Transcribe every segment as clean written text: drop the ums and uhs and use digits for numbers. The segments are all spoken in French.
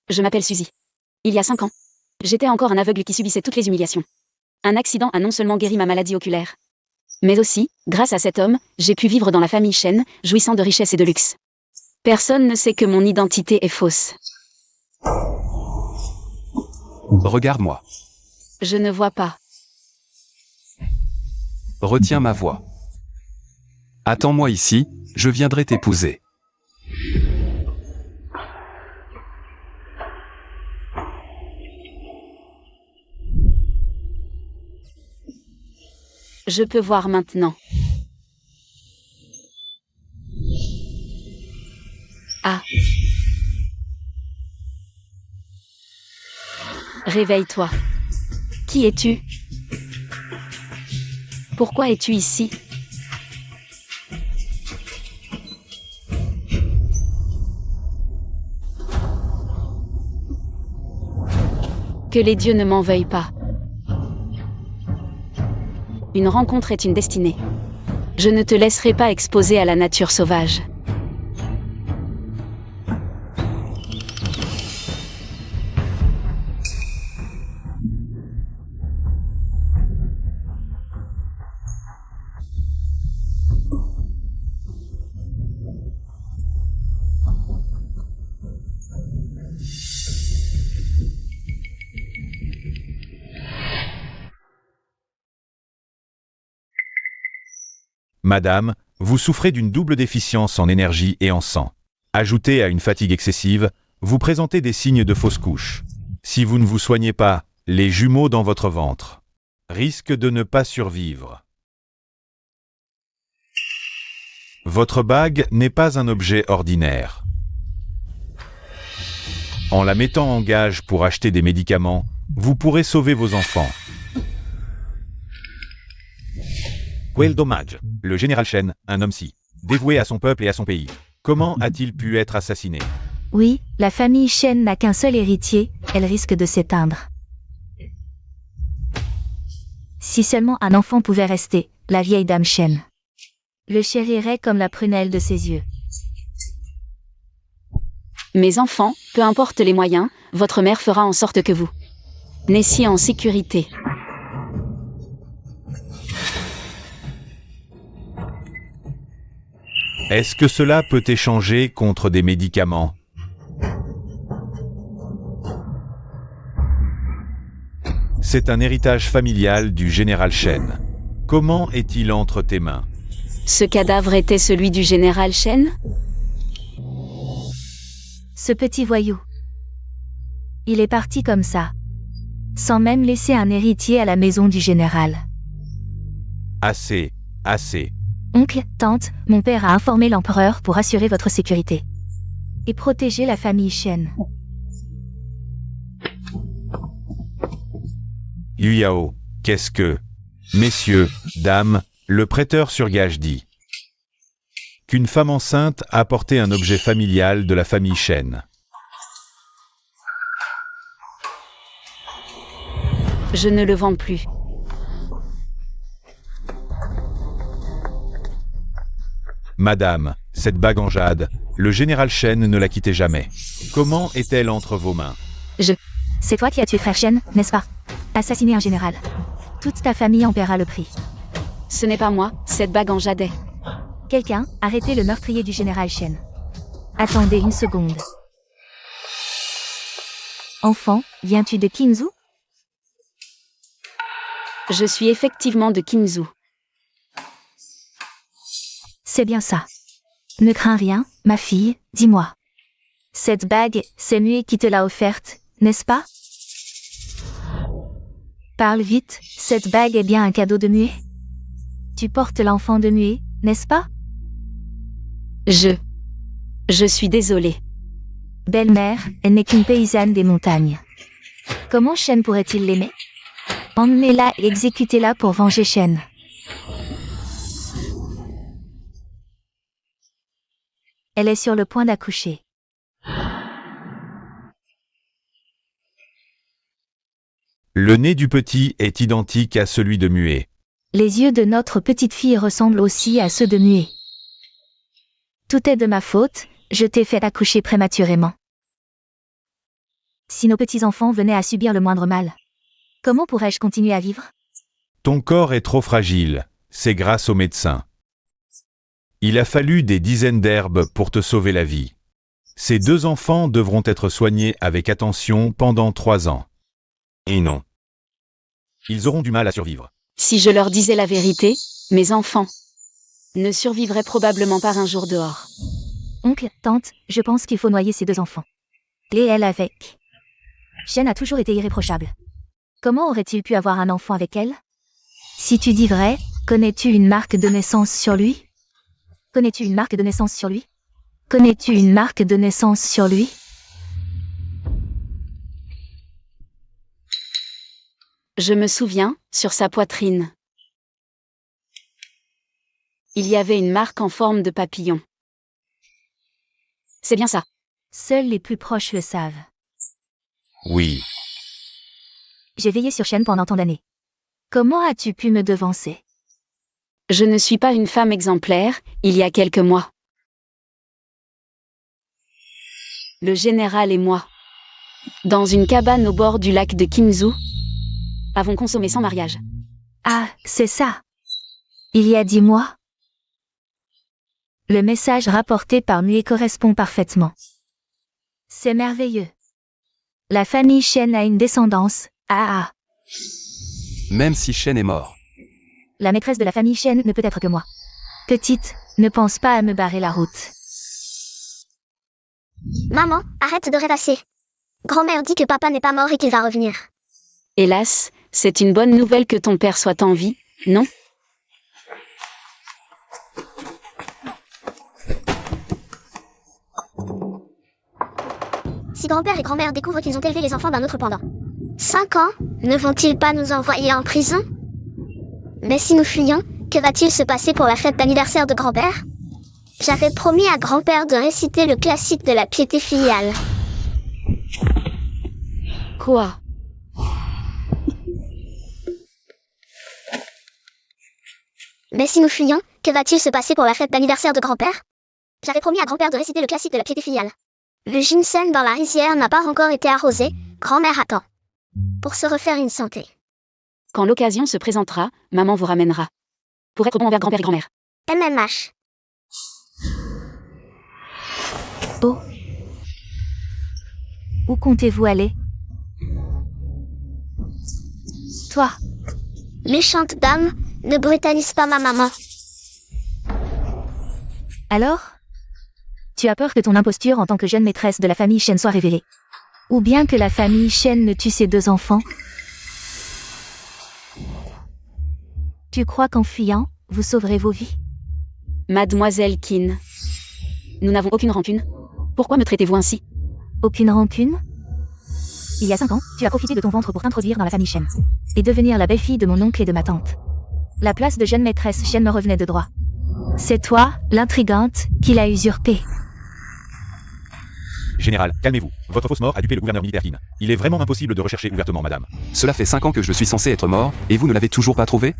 Je m'appelle Suzy. Il y a 5 ans, j'étais encore un aveugle qui subissait toutes les humiliations. Un accident a non seulement guéri ma maladie oculaire, mais aussi, grâce à cet homme, j'ai pu vivre dans la famille Chen, jouissant de richesse et de luxe. Personne ne sait que mon identité est fausse. Regarde-moi. Je ne vois pas. Retiens ma voix. Attends-moi ici, je viendrai t'épouser. Je peux voir maintenant. Ah. Réveille-toi. Qui es-tu? Pourquoi es-tu ici? Que les dieux ne m'en veuillent pas. Une rencontre est une destinée. Je ne te laisserai pas exposer à la nature sauvage. Madame, vous souffrez d'une double déficience en énergie et en sang. Ajoutée à une fatigue excessive, vous présentez des signes de fausse couche. Si vous ne vous soignez pas, les jumeaux dans votre ventre risquent de ne pas survivre. Votre bague n'est pas un objet ordinaire. En la mettant en gage pour acheter des médicaments, vous pourrez sauver vos enfants. Quel dommage. Le général Chen, un homme si dévoué à son peuple et à son pays. Comment a-t-il pu être assassiné? Oui, la famille Chen n'a qu'un seul héritier, elle risque de s'éteindre. Si seulement un enfant pouvait rester, la vieille dame Chen le chérirait comme la prunelle de ses yeux. Mes enfants, peu importe les moyens, votre mère fera en sorte que vous naissiez en sécurité. Est-ce que cela peut échanger contre des médicaments? C'est un héritage familial du général Chen. Comment est-il entre tes mains? Ce cadavre était celui du général Chen? Ce petit voyou. Il est parti comme ça, sans même laisser un héritier à la maison du général. Assez, assez. Oncle, tante, mon père a informé l'empereur pour assurer votre sécurité et protéger la famille Chen. Yuyao, qu'est-ce que... Messieurs, dames, le prêteur sur gage dit qu'une femme enceinte a apporté un objet familial de la famille Chen. Je ne le vends plus. Madame, cette bague en jade, le général Chen ne la quittait jamais. Comment est-elle entre vos mains? C'est toi qui as tué frère Chen, n'est-ce pas? Assassiné un général. Toute ta famille en paiera le prix. Ce n'est pas moi, cette bague en jade est. Quelqu'un, arrêtez le meurtrier du général Chen. Attendez une seconde. Enfant, viens-tu de Qinzhou? Je suis effectivement de Qinzhou. C'est bien ça. Ne crains rien, ma fille, dis-moi. Cette bague, c'est Muet qui te l'a offerte, n'est-ce pas? Parle vite, cette bague est bien un cadeau de Muet? Tu portes l'enfant de Muet, n'est-ce pas? Je suis désolée. Belle-mère, elle n'est qu'une paysanne des montagnes. Comment Shen pourrait-il l'aimer? Emmenez-la et exécutez-la pour venger Shen. Elle est sur le point d'accoucher. Le nez du petit est identique à celui de Muet. Les yeux de notre petite fille ressemblent aussi à ceux de Muet. Tout est de ma faute, je t'ai fait accoucher prématurément. si nos petits-enfants venaient à subir le moindre mal? Comment pourrais-je continuer à vivre? Ton corps est trop fragile, c'est grâce au médecin. Il a fallu des dizaines d'herbes pour te sauver la vie. Ces 2 enfants devront être soignés avec attention pendant 3 ans. Et non. Ils auront du mal à survivre. Si je leur disais la vérité, mes enfants ne survivraient probablement pas un jour dehors. Oncle, tante, je pense qu'il faut noyer ces 2 enfants. Et elle avec. Shen a toujours été irréprochable. Comment aurait-il pu avoir un enfant avec elle? Si tu dis vrai, connais-tu une marque de naissance sur lui? Connais-tu une marque de naissance sur lui? Connais-tu une marque de naissance sur lui? Je me souviens, sur sa poitrine. Il y avait une marque en forme de papillon. C'est bien ça. Seuls les plus proches le savent. Oui. J'ai veillé sur Shen pendant tant d'années. Comment as-tu pu me devancer? Je ne suis pas une femme exemplaire, il y a quelques mois. Le général et moi, dans une cabane au bord du lac de Kinzu, avons consommé sans mariage. Ah, c'est ça. Il y a 10 mois. Le message rapporté par Mue correspond parfaitement. C'est merveilleux. La famille Shen a une descendance. Ah. Même si Shen est mort. La maîtresse de la famille Shen ne peut être que moi. Petite, ne pense pas à me barrer la route. Maman, arrête de rêvasser. Grand-mère dit que papa n'est pas mort et qu'il va revenir. Hélas, c'est une bonne nouvelle que ton père soit en vie, non? Si grand-père et grand-mère découvrent qu'ils ont élevé les enfants d'un autre pendant 5 ans, ne vont-ils pas nous envoyer en prison? Mais si nous fuyons, que va-t-il se passer pour la fête d'anniversaire de grand-père? J'avais promis à grand-père de réciter le classique de la piété filiale. Quoi? Mais si nous fuyons, que va-t-il se passer pour la fête d'anniversaire de grand-père? J'avais promis à grand-père de réciter le classique de la piété filiale. Le ginseng dans la rizière n'a pas encore été arrosé, grand-mère attend. Pour se refaire une santé. Quand l'occasion se présentera, maman vous ramènera. Pour être bon envers grand-père et grand-mère. MMH. Oh. Où comptez-vous aller? Toi. Méchante dame, ne brutalise pas ma maman. Alors? Tu as peur que ton imposture en tant que jeune maîtresse de la famille Shen soit révélée? Ou bien que la famille Shen ne tue ses 2 enfants? Tu crois qu'en fuyant, vous sauverez vos vies? Mademoiselle Qin. Nous n'avons aucune rancune. Pourquoi me traitez-vous ainsi? Aucune rancune? Il y a 5 ans, tu as profité de ton ventre pour t'introduire dans la famille Shen. Et devenir la belle-fille de mon oncle et de ma tante. La place de jeune maîtresse Shen me revenait de droit. C'est toi, l'intrigante, qui l'a usurpée. Général, calmez-vous. Votre fausse mort a dupé le gouverneur militaire Qin. Il est vraiment impossible de rechercher ouvertement, madame. Cela fait 5 ans que je suis censé être mort, et vous ne l'avez toujours pas trouvé?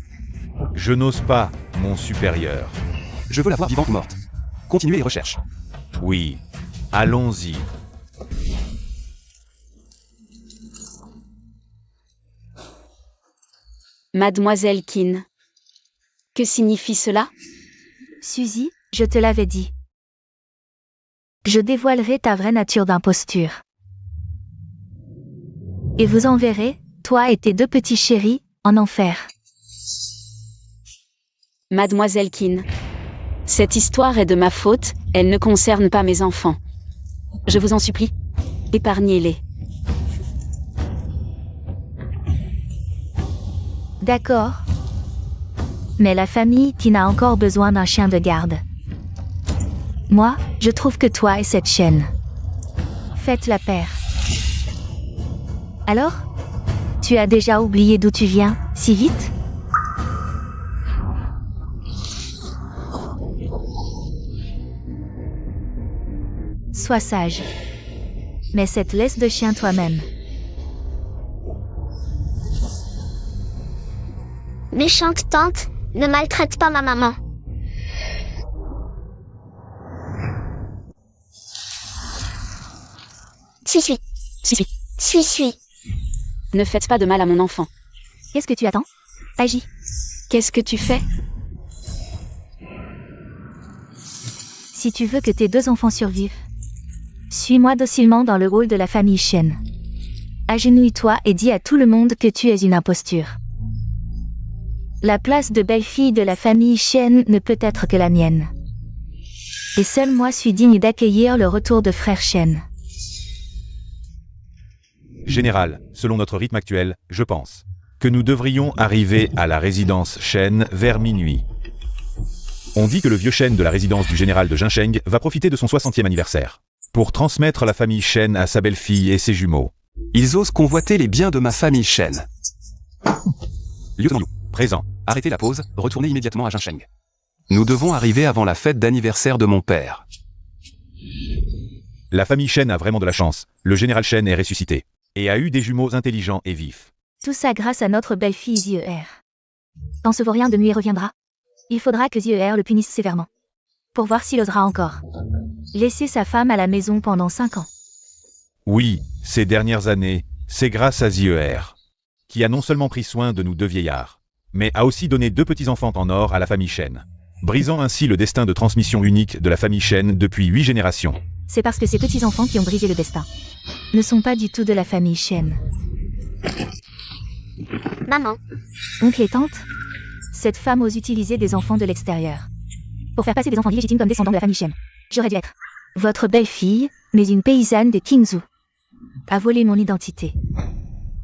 Je n'ose pas, mon supérieur. Je veux la voir vivante ou morte. Continuez les recherches. Oui. Allons-y. Mademoiselle Qin. Que signifie cela? Suzy, je te l'avais dit. Je dévoilerai ta vraie nature d'imposture. Et vous enverrez, toi et tes 2 petits chéris, en enfer. Mademoiselle Qin. Cette histoire est de ma faute, elle ne concerne pas mes enfants. Je vous en supplie, épargnez-les. D'accord. Mais la famille qui n'a encore besoin d'un chien de garde. Moi, je trouve que toi et cette chienne. Faites la paire. Alors? Tu as déjà oublié d'où tu viens, si vite? Sois sage. Mais cette laisse de chien toi-même. Méchante tante, ne maltraite pas ma maman. Si. Suis. Ne faites pas de mal à mon enfant. Qu'est-ce que tu attends? Agis. Qu'est-ce que tu fais? Si tu veux que tes 2 enfants survivent, suis-moi docilement dans le hall de la famille Shen. Agenouille-toi et dis à tout le monde que tu es une imposture. La place de belle-fille de la famille Shen ne peut être que la mienne. Et seul moi suis digne d'accueillir le retour de frère Shen. Général, selon notre rythme actuel, je pense que nous devrions arriver à la résidence Shen vers minuit. On dit que le vieux Shen de la résidence du général de Jinsheng va profiter de son 60e anniversaire pour transmettre la famille Shen à sa belle-fille et ses jumeaux. Ils osent convoiter les biens de ma famille Shen. Lieutenant Yu, présent. Arrêtez la pause, retournez immédiatement à Jinsheng. Nous devons arriver avant la fête d'anniversaire de mon père. La famille Shen a vraiment de la chance. Le général Shen est ressuscité et a eu des jumeaux intelligents et vifs. Tout ça grâce à notre belle-fille Zier. Quand ce vaurien de nuit reviendra, il faudra que Zier le punisse sévèrement. Pour voir s'il osera encore laisser sa femme à la maison pendant 5 ans. Oui, ces dernières années, c'est grâce à Zier, qui a non seulement pris soin de nous 2 vieillards, mais a aussi donné 2 petits-enfants en or à la famille Shen, brisant ainsi le destin de transmission unique de la famille Shen depuis 8 générations. C'est parce que ces petits-enfants qui ont brisé le destin ne sont pas du tout de la famille Shen. Maman, Oncle et tante, cette femme ose utiliser des enfants de l'extérieur pour faire passer des enfants illégitimes comme descendants de la famille Shen. J'aurais dû être votre belle-fille, mais une paysanne de Qingzhou a volé mon identité.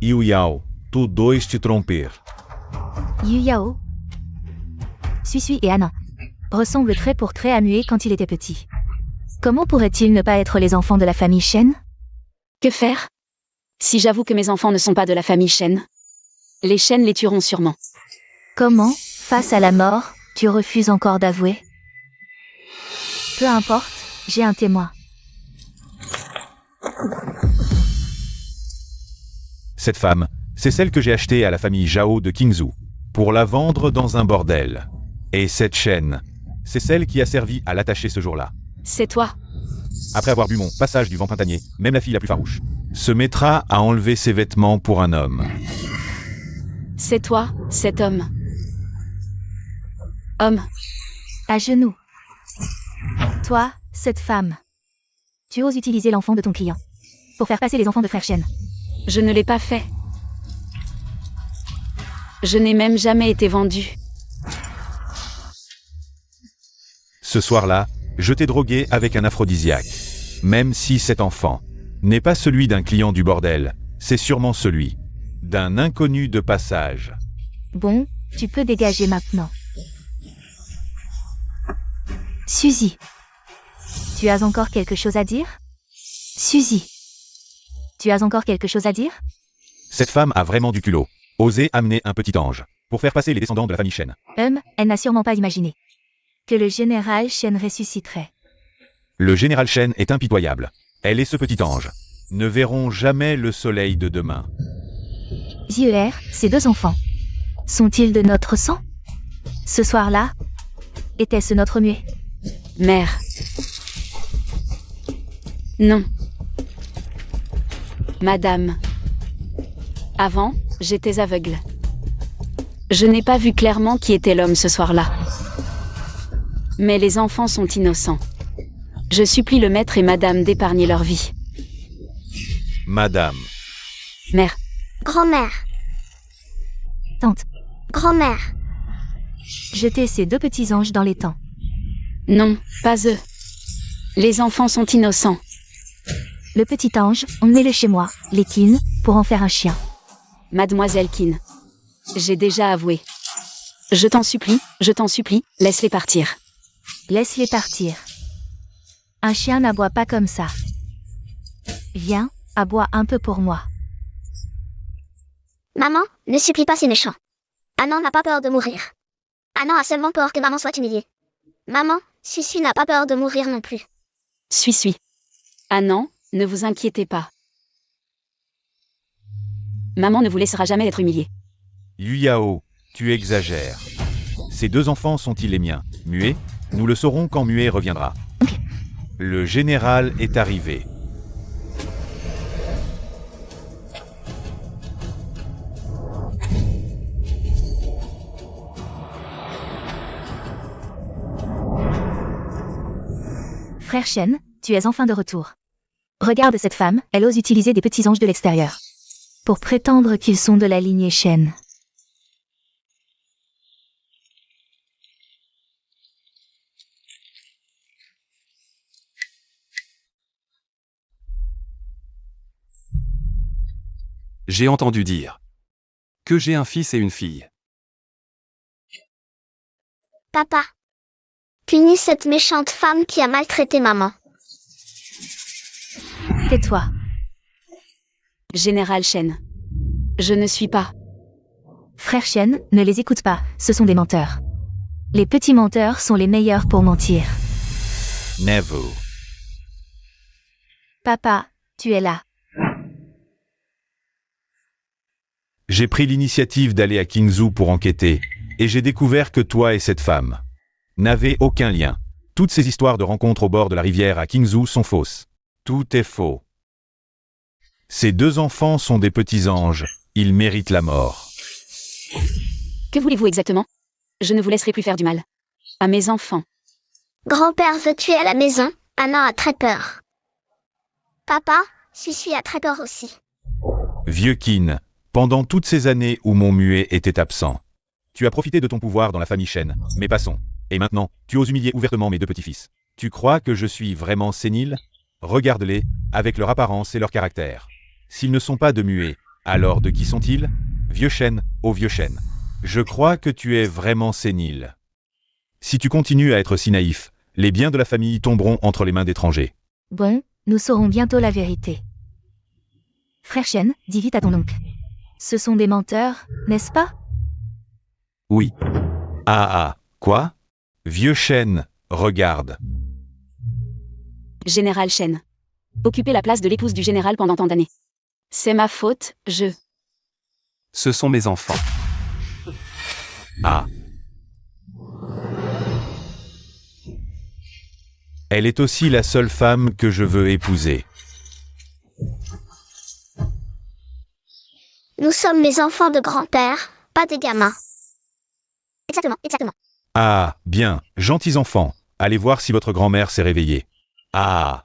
Yu Yao, tous 2 te tromper. Yu Yao, Sui et Anna ressemblent trait pour trait à Muet quand il était petit. Comment pourraient-ils ne pas être les enfants de la famille Shen? Que faire? Si j'avoue que mes enfants ne sont pas de la famille Shen, les Shen les tueront sûrement. Comment, face à la mort, tu refuses encore d'avouer? Peu importe, j'ai un témoin. Cette femme, c'est celle que j'ai achetée à la famille Zhao de Qingzhou, pour la vendre dans un bordel. Et cette Shen, c'est celle qui a servi à l'attacher ce jour-là. C'est toi. Après avoir bu mon passage du vent printanier, même la fille la plus farouche se mettra à enlever ses vêtements pour un homme. C'est toi, cet homme. Homme. À genoux. Toi, cette femme. Tu oses utiliser l'enfant de ton client pour faire passer les enfants de frère Shen. Je ne l'ai pas fait. Je n'ai même jamais été vendue. Ce soir-là, je t'ai drogué avec un aphrodisiaque. Même si cet enfant n'est pas celui d'un client du bordel, c'est sûrement celui d'un inconnu de passage. Bon, tu peux dégager maintenant. Suzy. Tu as encore quelque chose à dire? Suzy. Tu as encore quelque chose à dire? Cette femme a vraiment du culot. Oser amener un petit ange pour faire passer les descendants de la famille Shen. Elle n'a sûrement pas imaginé que le général Shen ressusciterait. Le général Shen est impitoyable. Elle et ce petit ange ne verront jamais le soleil de demain. Zier, ces 2 enfants, sont-ils de notre sang? Ce soir-là, était-ce notre Muet? Mère. Non. Madame. Avant, j'étais aveugle. Je n'ai pas vu clairement qui était l'homme ce soir-là. Mais les enfants sont innocents. Je supplie le maître et madame d'épargner leur vie. Madame. Mère. grand-mère, Tante, grand-mère, jetez ces 2 petits anges dans les temps. Non, pas eux. Les enfants sont innocents. Le petit ange, emmenez-le chez moi, les Qin, pour en faire un chien. Mademoiselle Qin. J'ai déjà avoué. Je t'en supplie, laisse-les partir. Laisse-les partir. Un chien n'aboie pas comme ça. Viens, aboie un peu pour moi. maman, ne supplie pas ces méchants. Anna n'a pas peur de mourir. Anna a seulement peur que maman soit humiliée. Maman, Susu n'a pas peur de mourir non plus. Suis. Ah non, ne vous inquiétez pas. Maman ne vous laissera jamais être humiliée. Yu Yao, tu exagères. Ces 2 enfants sont-ils les miens? Muet? Nous le saurons quand Muet reviendra. Le général est arrivé. Frère Shen, tu es enfin de retour. Regarde cette femme, elle ose utiliser des petits anges de l'extérieur. Pour prétendre qu'ils sont de la lignée Shen. J'ai entendu dire que j'ai un fils et une fille. Papa. Punis cette méchante femme qui a maltraité maman. Tais-toi. Général Shen. Je ne suis pas. Frère Shen, ne les écoute pas, ce sont des menteurs. Les petits menteurs sont les meilleurs pour mentir. Never. Papa, tu es là. J'ai pris l'initiative d'aller à Kingzhou pour enquêter, et j'ai découvert que toi et cette femme n'avaient aucun lien. Toutes ces histoires de rencontres au bord de la rivière à Kingzhou sont fausses. Tout est faux. Ces deux enfants sont des petits anges, ils méritent la mort. Que voulez-vous exactement? Je ne vous laisserai plus faire du mal. À mes enfants. Grand-père veut tuer à la maison, Anna a très peur. Papa, Sushi a très peur aussi. Vieux Qin, pendant toutes ces années où mon muet était absent, tu as profité de ton pouvoir dans la famille Shen, mais passons. Et maintenant, tu oses humilier ouvertement mes deux petits-fils. Tu crois que je suis vraiment sénile? Regarde-les, avec leur apparence et leur caractère. S'ils ne sont pas de muets, alors de qui sont-ils? Vieux Shen, ô vieux Shen. Je crois que tu es vraiment sénile. Si tu continues à être si naïf, les biens de la famille tomberont entre les mains d'étrangers. Bon, nous saurons bientôt la vérité. Frère Shen, dis vite à ton oncle. Ce sont des menteurs, n'est-ce pas? Oui. Quoi? Vieux Shen, regarde. Général Shen. Occuper la place de l'épouse du général pendant tant d'années. C'est ma faute, Ce sont mes enfants. Elle est aussi la seule femme que je veux épouser. Nous sommes les enfants de grand-père, pas des gamins. Exactement, exactement. Ah, bien, gentils enfants, allez voir si votre grand-mère s'est réveillée. Ah,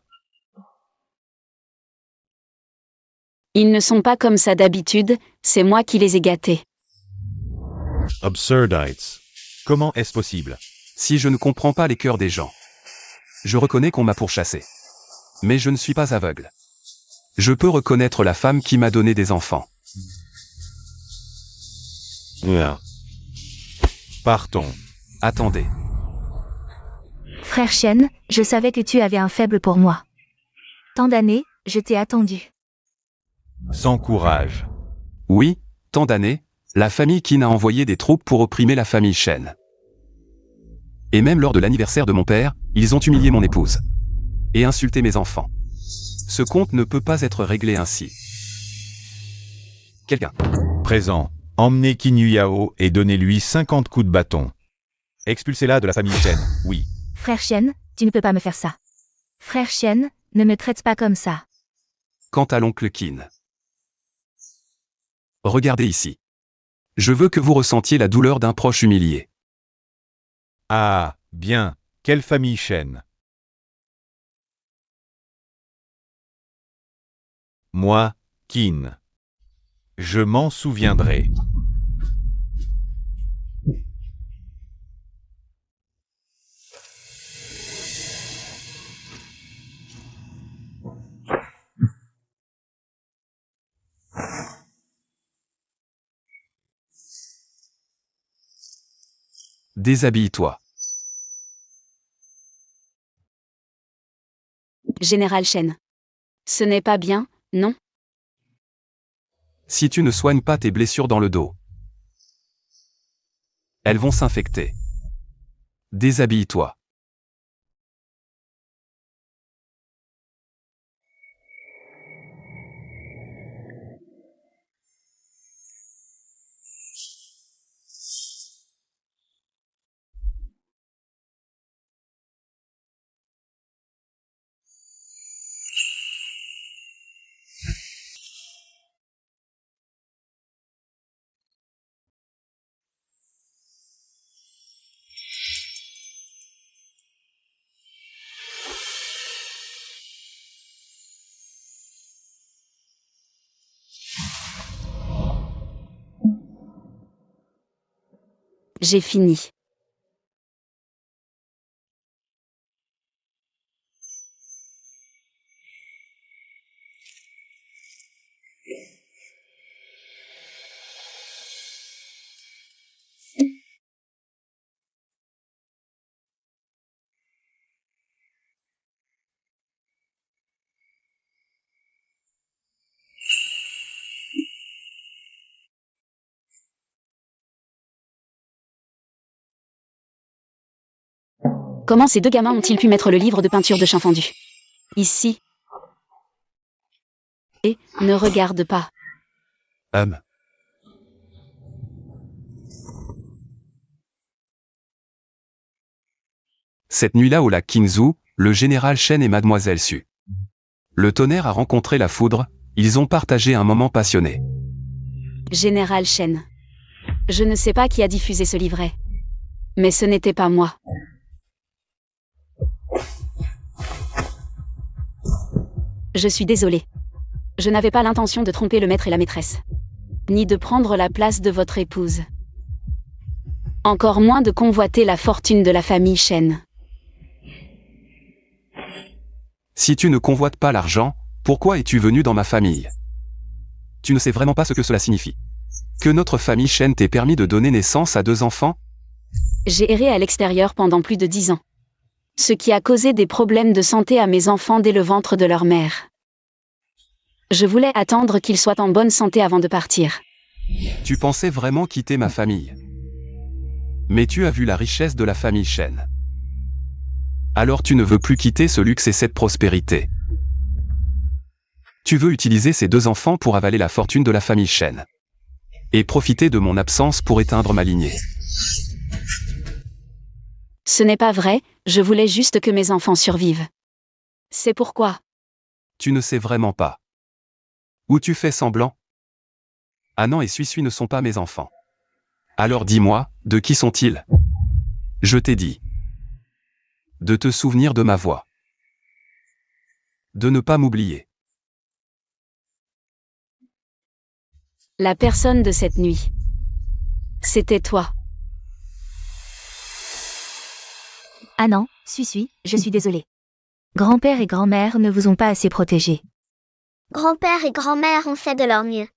Ils ne sont pas comme ça d'habitude, c'est moi qui les ai gâtés. absurdites. Comment est-ce possible? Si je ne comprends pas les cœurs des gens. Je reconnais qu'on m'a pourchassé. Mais je ne suis pas aveugle. Je peux reconnaître la femme qui m'a donné des enfants. Partons. Attendez. Frère Shen, je savais que tu avais un faible pour moi. Tant d'années, je t'ai attendu. Sans courage. Oui, tant d'années, la famille Qin a envoyé des troupes pour opprimer la famille Shen. Et même lors de l'anniversaire de mon père, ils ont humilié mon épouse. Et insulté mes enfants. Ce compte ne peut pas être réglé ainsi. Quelqu'un. Présent. Emmenez Qin Yuyao et donnez-lui 50 coups de bâton. Expulsez-la de la famille Shen, oui. Frère Shen, tu ne peux pas me faire ça. Frère Shen, ne me traite pas comme ça. Quant à l'oncle Qin. Regardez ici. Je veux que vous ressentiez la douleur d'un proche humilié. Ah, bien, quelle famille Shen? Moi, Qin. Je m'en souviendrai. Déshabille-toi. Général Shen. Ce n'est pas bien, non? Si tu ne soignes pas tes blessures dans le dos, elles vont s'infecter. Déshabille-toi. J'ai fini. Comment ces deux gamins ont-ils pu mettre le livre de peinture de chien fendu ici? Et ne regarde pas. Cette nuit-là au lac Kingzhou, le général Shen et mademoiselle Su. Le tonnerre a rencontré la foudre, ils ont partagé un moment passionné. Général Shen. Je ne sais pas qui a diffusé ce livret. Mais ce n'était pas moi. Je suis désolée. Je n'avais pas l'intention de tromper le maître et la maîtresse. Ni de prendre la place de votre épouse. Encore moins de convoiter la fortune de la famille Shen. Si tu ne convoites pas l'argent, pourquoi es-tu venu dans ma famille? Tu ne sais vraiment pas ce que cela signifie. Que notre famille Shen t'ait permis de donner naissance à 2 enfants? J'ai erré à l'extérieur pendant plus de 10 ans. Ce qui a causé des problèmes de santé à mes enfants dès le ventre de leur mère. Je voulais attendre qu'ils soient en bonne santé avant de partir. Tu pensais vraiment quitter ma famille. Mais tu as vu la richesse de la famille Shen. Alors tu ne veux plus quitter ce luxe et cette prospérité. Tu veux utiliser ces 2 enfants pour avaler la fortune de la famille Shen. Et profiter de mon absence pour éteindre ma lignée. Ce n'est pas vrai, je voulais juste que mes enfants survivent. C'est pourquoi. Tu ne sais vraiment pas. Ou tu fais semblant? Anan et Sui ne sont pas mes enfants. Alors dis-moi, de qui sont-ils? Je t'ai dit. De te souvenir de ma voix. De ne pas m'oublier. La personne de cette nuit. C'était toi. Ah non, suis, je suis désolée. Grand-père et grand-mère ne vous ont pas assez protégé. Grand-père et grand-mère ont fait de leur mieux.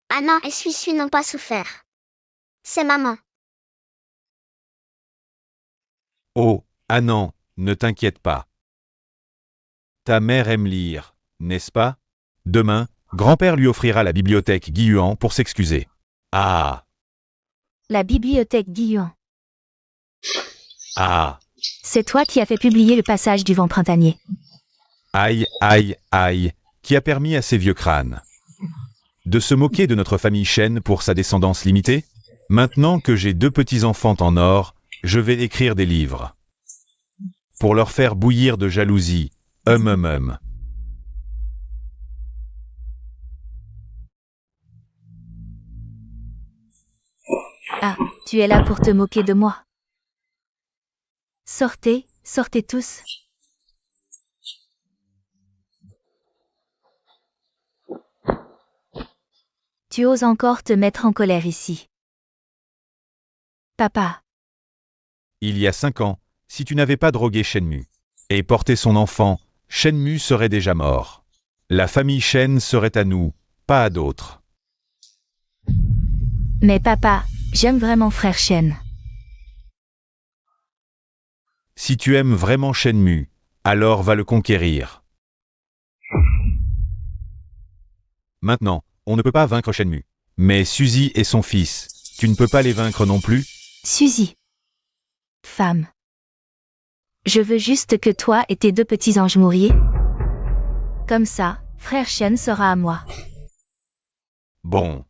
Anna et Sui n'ont pas souffert. C'est maman. Oh, Anan, ne t'inquiète pas. Ta mère aime lire, n'est-ce pas? Demain, grand-père lui offrira la bibliothèque Guiyuan pour s'excuser. Ah, La bibliothèque Guiyuan. ah, C'est toi qui as fait publier le passage du vent printanier. aïe, aïe, aïe, qui a permis à ces vieux crânes de se moquer de notre famille Shen pour sa descendance limitée? Maintenant que j'ai 2 petits-enfants en or, je vais écrire des livres. Pour leur faire bouillir de jalousie. Ah, tu es là pour te moquer de moi. Sortez, sortez tous. Tu oses encore te mettre en colère ici. Papa, Il y a 5 ans, si tu n'avais pas drogué Shenmu et porté son enfant, Shenmu serait déjà mort. La famille Shen serait à nous, pas à d'autres. mais papa, j'aime vraiment frère Shen. Si tu aimes vraiment Shenmu, alors va le conquérir. Maintenant, on ne peut pas vaincre Shenmu. Mais Suzy et son fils, tu ne peux pas les vaincre non plus? Suzy. Femme. Je veux juste que toi et tes 2 petits anges mouriez. Comme ça, frère Shen sera à moi. Bon.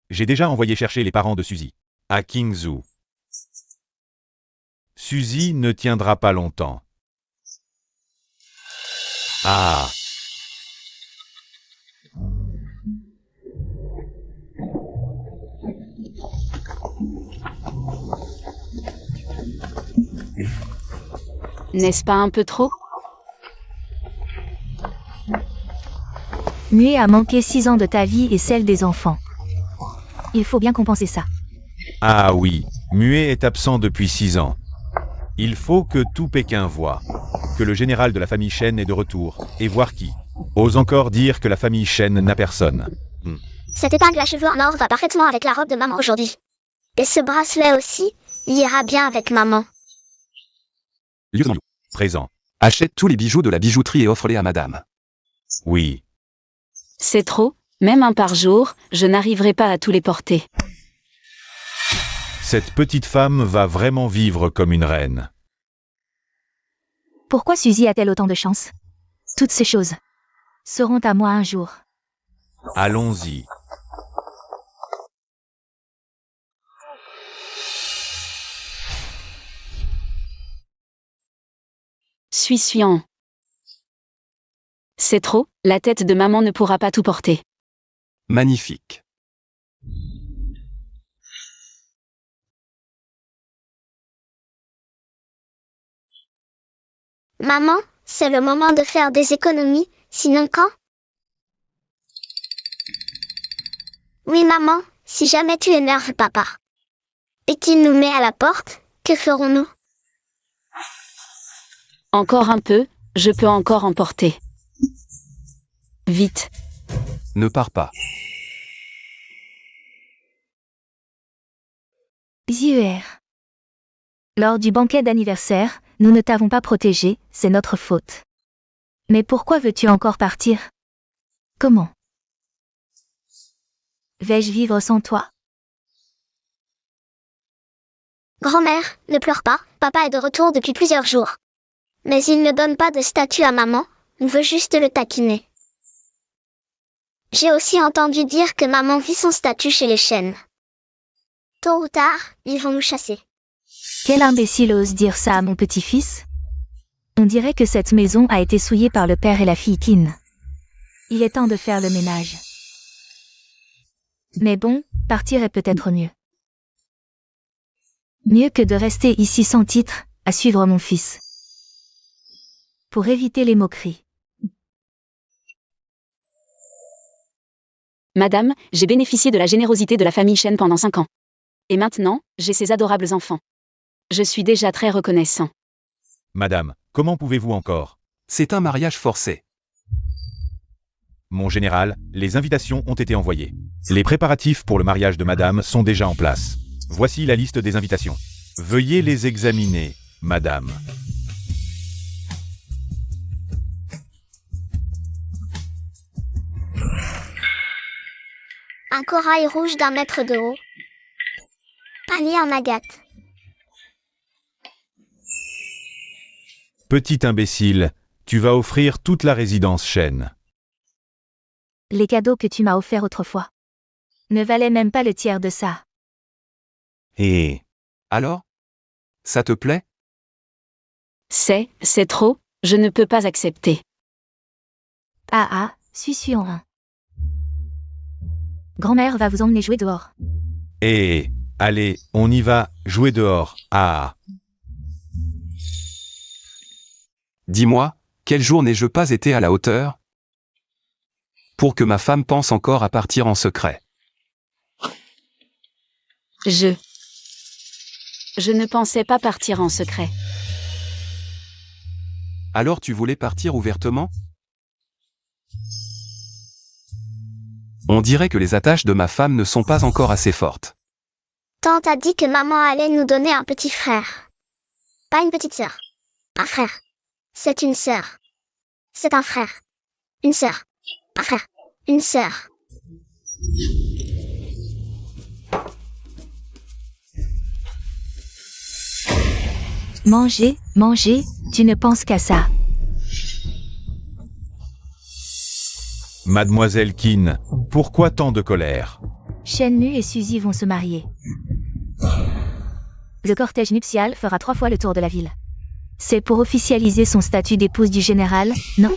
J'ai déjà envoyé chercher les parents de Suzy. À Kingzhou. Suzy ne tiendra pas longtemps. Ah. N'est-ce pas un peu trop? Muet a manqué 6 ans de ta vie et celle des enfants. Il faut bien compenser ça. Ah oui, Muet est absent depuis 6 ans. Il faut que tout Pékin voie que le général de la famille Shen est de retour, et voir qui ose encore dire que la famille Shen n'a personne. Cette épingle à cheveux en or va parfaitement avec la robe de maman aujourd'hui. Et ce bracelet aussi, il ira bien avec maman. Liu. Présent. Achète tous les bijoux de la bijouterie et offre-les à madame. Oui. C'est trop, même un par jour, je n'arriverai pas à tous les porter. Cette petite femme va vraiment vivre comme une reine. Pourquoi Suzy a-t-elle autant de chance? Toutes ces choses seront à moi un jour. Allons-y. Suis-suivant. C'est trop, la tête de maman ne pourra pas tout porter. Magnifique. Maman, c'est le moment de faire des économies, sinon quand? Oui maman, si jamais tu énerves papa et qu'il nous met à la porte, que ferons-nous? Encore un peu, je peux encore en porter. Vite. Ne pars pas. Zier. Lors du banquet d'anniversaire, nous ne t'avons pas protégé, c'est notre faute. Mais pourquoi veux-tu encore partir? Comment? Vais-je vivre sans toi? Grand-mère, ne pleure pas, papa est de retour depuis plusieurs jours. Mais il ne donne pas de statue à maman, on veut juste le taquiner. J'ai aussi entendu dire que maman vit son statut chez les Shen. Tôt ou tard, ils vont nous chasser. Quel imbécile ose dire ça à mon petit-fils? On dirait que cette maison a été souillée par le père et la fille Qin. Il est temps de faire le ménage. Mais bon, partir est peut-être mieux. Mieux que de rester ici sans titre, à suivre mon fils. Pour éviter les moqueries. Madame, j'ai bénéficié de la générosité de la famille Shen pendant 5 ans. Et maintenant, j'ai ces adorables enfants. Je suis déjà très reconnaissant. Madame, comment pouvez-vous encore? C'est un mariage forcé. Mon général, les invitations ont été envoyées. Les préparatifs pour le mariage de madame sont déjà en place. Voici la liste des invitations. Veuillez les examiner, madame. Un corail rouge d'1 mètre de haut. Panier en agate. Petit imbécile, tu vas offrir toute la résidence Shen. Les cadeaux que tu m'as offerts autrefois ne valaient même pas le tiers de ça. Et Alors? Ça te plaît? C'est trop, je ne peux pas accepter. Suis en un. Grand-mère va vous emmener jouer dehors. allez, on y va, jouer dehors. Ah. Dis-moi, quel jour n'ai-je pas été à la hauteur? Pour que ma femme pense encore à partir en secret. Je ne pensais pas partir en secret. Alors tu voulais partir ouvertement? On dirait que les attaches de ma femme ne sont pas encore assez fortes. Tante a dit que maman allait nous donner un petit frère. Pas une petite sœur. Un frère. C'est une sœur. C'est un frère. Une sœur. Un frère. Une sœur. Manger, tu ne penses qu'à ça. Mademoiselle Qin, pourquoi tant de colère? Shenmu et Suzy vont se marier. Le cortège nuptial fera 3 fois le tour de la ville. C'est pour officialiser son statut d'épouse du général, non?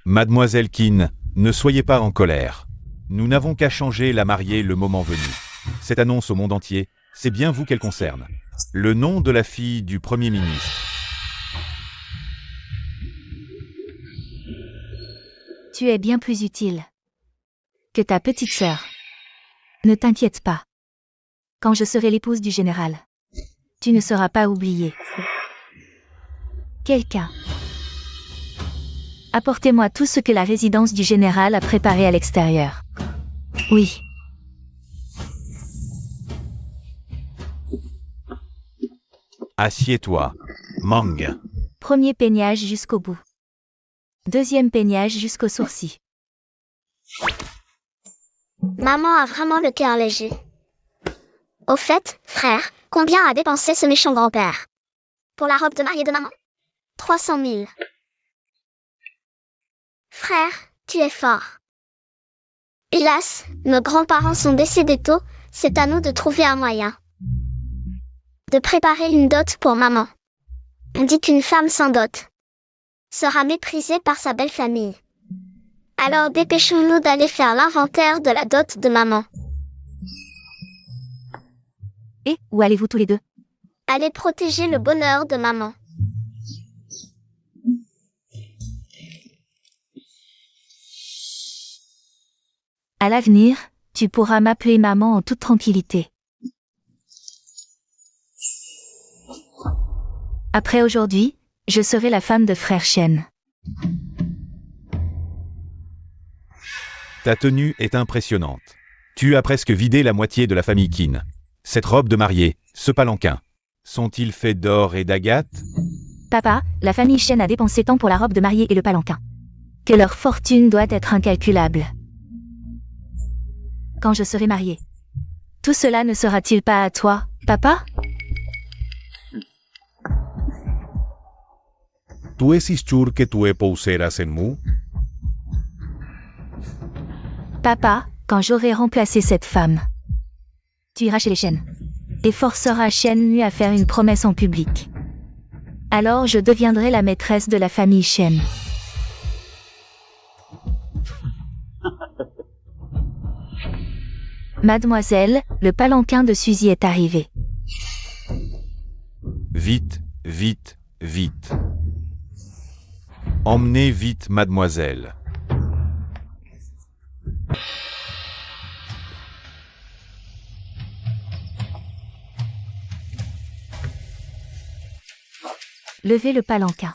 Mademoiselle Qin, ne soyez pas en colère. Nous n'avons qu'à changer la mariée le moment venu. Cette annonce au monde entier, c'est bien vous qu'elle concerne. Le nom de la fille du Premier ministre. Tu es bien plus utile que ta petite sœur. Ne t'inquiète pas. Quand je serai l'épouse du général, tu ne seras pas oubliée. Quelqu'un. Apportez-moi tout ce que la résidence du général a préparé à l'extérieur. Oui. Assieds-toi. Mang. Premier peignage jusqu'au bout. Deuxième peignage jusqu'aux sourcils. Maman a vraiment le cœur léger. Au fait, frère, combien a dépensé ce méchant grand-père? Pour la robe de mariée de maman? 300 000. Frère, tu es fort. Hélas, nos grands-parents sont décédés tôt, c'est à nous de trouver un moyen. De préparer une dot pour maman. On dit qu'une femme sans dot sera méprisée par sa belle famille. Alors dépêchons-nous d'aller faire l'inventaire de la dot de maman. Et où allez-vous tous les deux? Allez protéger le bonheur de maman. À l'avenir, tu pourras m'appeler maman en toute tranquillité. Après aujourd'hui, je serai la femme de frère Shen. Ta tenue est impressionnante. Tu as presque vidé la moitié de la famille Qin. Cette robe de mariée, ce palanquin, sont-ils faits d'or et d'agate? Papa, la famille Shen a dépensé tant pour la robe de mariée et le palanquin que leur fortune doit être incalculable. Quand je serai mariée, tout cela ne sera-t-il pas à toi, papa? ¿Tú es sûr que tu épouseras en Mu? Papa, quand j'aurai remplacé cette femme, tu iras chez les Shen et forceras Shen Mu à faire une promesse en public. Alors je deviendrai la maîtresse de la famille Shen. Mademoiselle, le palanquin de Suzy est arrivé. Vite, vite, vite. Emmenez vite, mademoiselle. Levez le palanquin.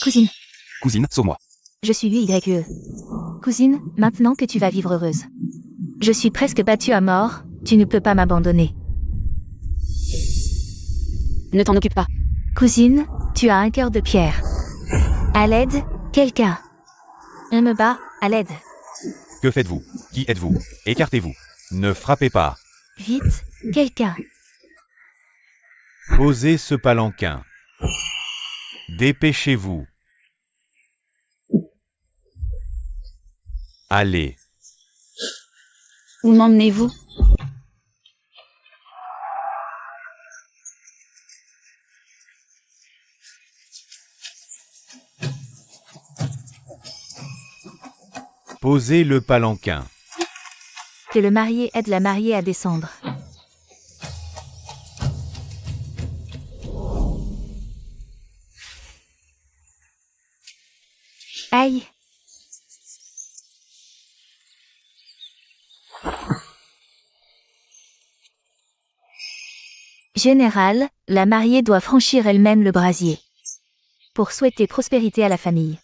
Cousine, Cousine, sauve-moi. je suis YE. Cousine, maintenant que tu vas vivre heureuse. Je suis presque battue à mort, tu ne peux pas m'abandonner. Ne t'en occupe pas. Cousine, tu as un cœur de pierre. À l'aide, quelqu'un. On me bat, à l'aide. Que faites-vous? Qui êtes-vous? Écartez-vous. Ne frappez pas. Vite, quelqu'un. Posez ce palanquin. Dépêchez-vous. Allez. Où m'emmenez-vous? Posez le palanquin. Que le marié aide la mariée à descendre. Aïe. Général, la mariée doit franchir elle-même le brasier. Pour souhaiter prospérité à la famille.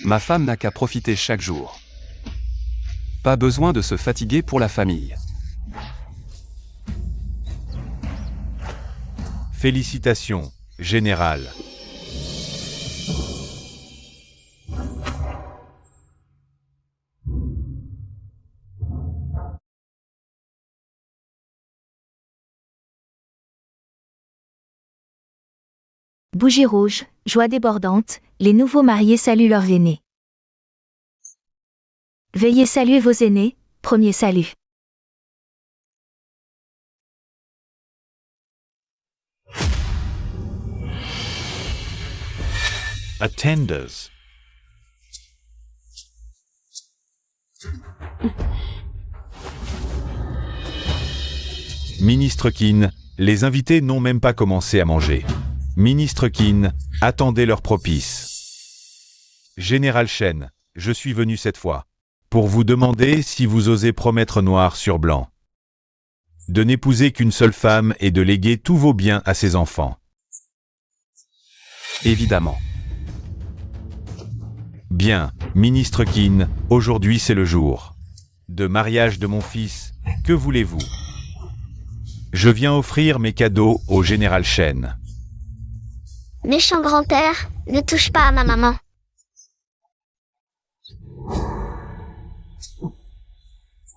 Ma femme n'a qu'à profiter chaque jour. Pas besoin de se fatiguer pour la famille. Félicitations, général. Bougie rouge, joie débordante, les nouveaux mariés saluent leurs aînés. Veuillez saluer vos aînés, premier salut. Attenders. Ministre Qin, Les invités n'ont même pas commencé à manger. Ministre Qin, attendez leur propice. Général Shen, je suis venu cette fois pour vous demander si vous osez promettre noir sur blanc de n'épouser qu'une seule femme et de léguer tous vos biens à ses enfants. Évidemment. Bien, ministre Qin, aujourd'hui c'est le jour de mariage de mon fils, que voulez-vous? Je viens offrir mes cadeaux au général Shen. Méchant grand-père, ne touche pas à ma maman.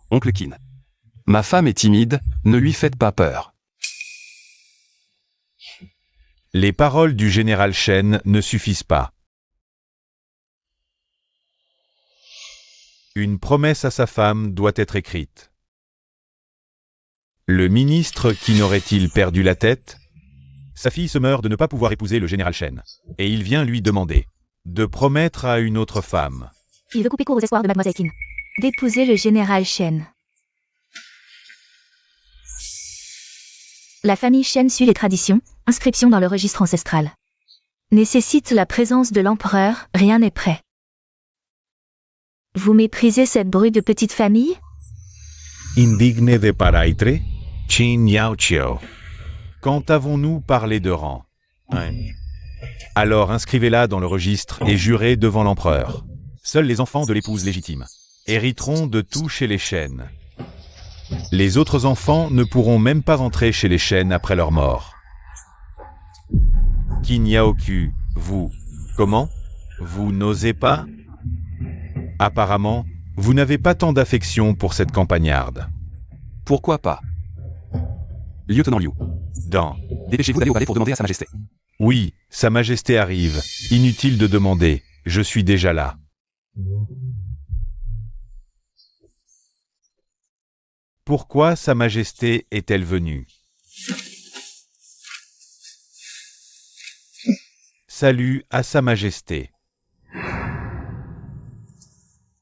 Oncle Qin. Ma femme est timide, ne lui faites pas peur. Les paroles du général Shen ne suffisent pas. Une promesse à sa femme doit être écrite. Le ministre qui n'aurait-il perdu la tête? Sa fille se meurt de ne pas pouvoir épouser le général Shen. Et il vient lui demander de promettre à une autre femme. Il veut couper court aux espoirs de Mademoiselle Qin. D'épouser le général Shen. La famille Shen suit les traditions, inscription dans le registre ancestral. Nécessite la présence de l'empereur, rien n'est prêt. Vous méprisez cette brute de petite famille? Indigne de paraitre, Qin Yao Chio. Quand avons-nous parlé de rang? Alors inscrivez-la dans le registre et jurez devant l'empereur. Seuls les enfants de l'épouse légitime hériteront de tout chez les Shen. Les autres enfants ne pourront même pas rentrer chez les Shen après leur mort. Qin Yaoku, vous, comment? Vous n'osez pas? Apparemment, vous n'avez pas tant d'affection pour cette campagnarde. Pourquoi pas? Lieutenant Liu. Dépêchez-vous d'aller au palais pour demander à Sa Majesté. Oui, Sa Majesté arrive. Inutile de demander, je suis déjà là. Pourquoi Sa Majesté est-elle venue? Salut à Sa Majesté.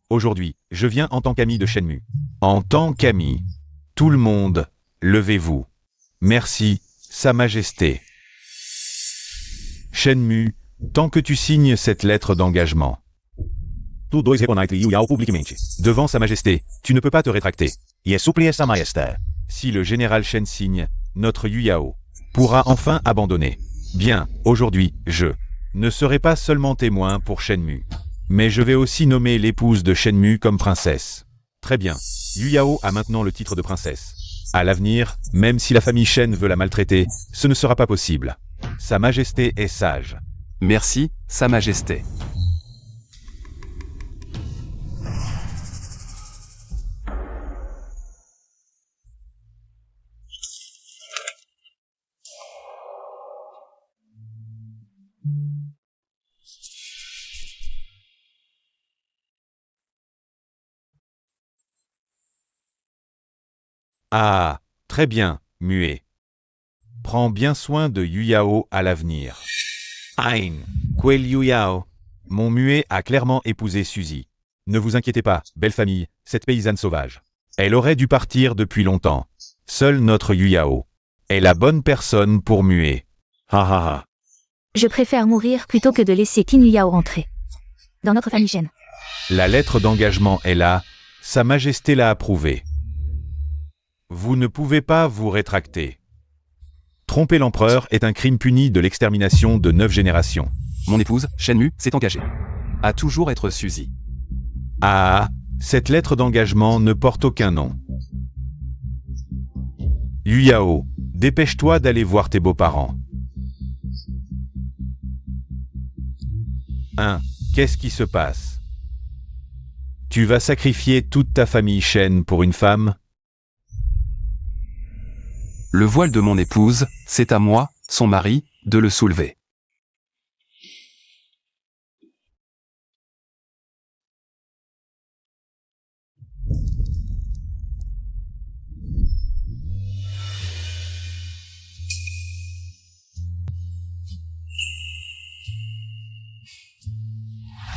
Aujourd'hui, je viens en tant qu'ami de Shenmu. En tant qu'ami. Tout le monde, levez-vous. Merci, Sa Majesté. Shenmu, tant que tu signes cette lettre d'engagement. Tu dois reconnaître Yu Yao publiquement. Devant Sa Majesté, tu ne peux pas te rétracter. Et supplier Sa Majesté. Si le général Shen signe, notre Yu Yao pourra enfin abandonner. Bien, aujourd'hui, je ne serai pas seulement témoin pour Shenmu, mais je vais aussi nommer l'épouse de Shenmu comme princesse. Très bien, Yu Yao a maintenant le titre de princesse. À l'avenir, même si la famille Shen veut la maltraiter, ce ne sera pas possible. Sa Majesté est sage. Merci, Sa Majesté. Ah, très bien, muet. Prends bien soin de Yu Yao à l'avenir. Ain, quel Yu Yao. Mon muet a clairement épousé Suzy. Ne vous inquiétez pas, belle famille, cette paysanne sauvage. Elle aurait dû partir depuis longtemps. Seule notre Yu Yao est la bonne personne pour muet. Ha ha ha. Je préfère mourir plutôt que de laisser Qin Yao rentrer. Dans notre famille Shen. La lettre d'engagement est là, Sa Majesté l'a approuvée. Vous ne pouvez pas vous rétracter. Tromper l'empereur est un crime puni de l'extermination de 9 générations. Mon épouse, Shenmu, s'est engagée à toujours être Suzy. Ah, cette lettre d'engagement ne porte aucun nom. Yu Yao, dépêche-toi d'aller voir tes beaux-parents. Qu'est-ce qui se passe? Tu vas sacrifier toute ta famille Shen pour une femme? Le voile de mon épouse, c'est à moi, son mari, de le soulever.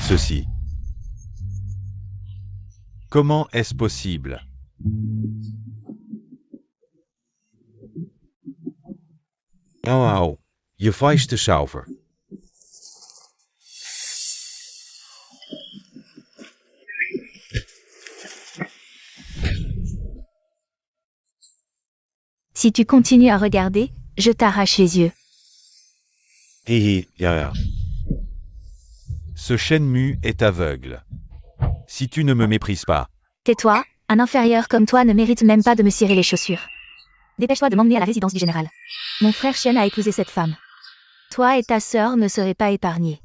Ceci. Comment est-ce possible? Au, je feiste sauber. Si tu continues à regarder, je t'arrache les yeux. Hihi, ja. Ce Shenmue est aveugle. Si tu ne me méprises pas, Tais-toi, un inférieur comme toi ne mérite même pas de me cirer les chaussures. Dépêche-toi de m'emmener à la résidence du général. Mon frère Shen a épousé cette femme. Toi et ta sœur ne serez pas épargnés.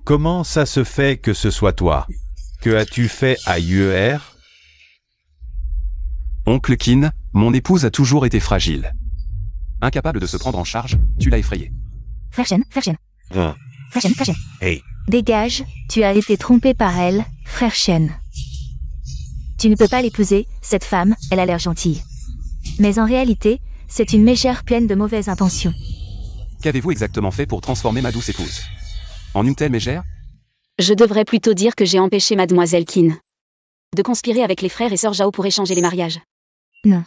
comment ça se fait que ce soit toi? Que as-tu fait à UER? Oncle Kin, mon épouse a toujours été fragile. Incapable de se prendre en charge, tu l'as effrayée. Frère Shen, Ah, frère Shen. hey, Dégage, tu as été trompé par elle, frère Shen. Tu ne peux pas l'épouser, cette femme, elle a l'air gentille. Mais en réalité, c'est une mégère pleine de mauvaises intentions. Qu'avez-vous exactement fait pour transformer ma douce épouse en une telle mégère? Je devrais plutôt dire que j'ai empêché mademoiselle Kin de conspirer avec les frères et sœurs Zhao pour échanger les mariages. Non.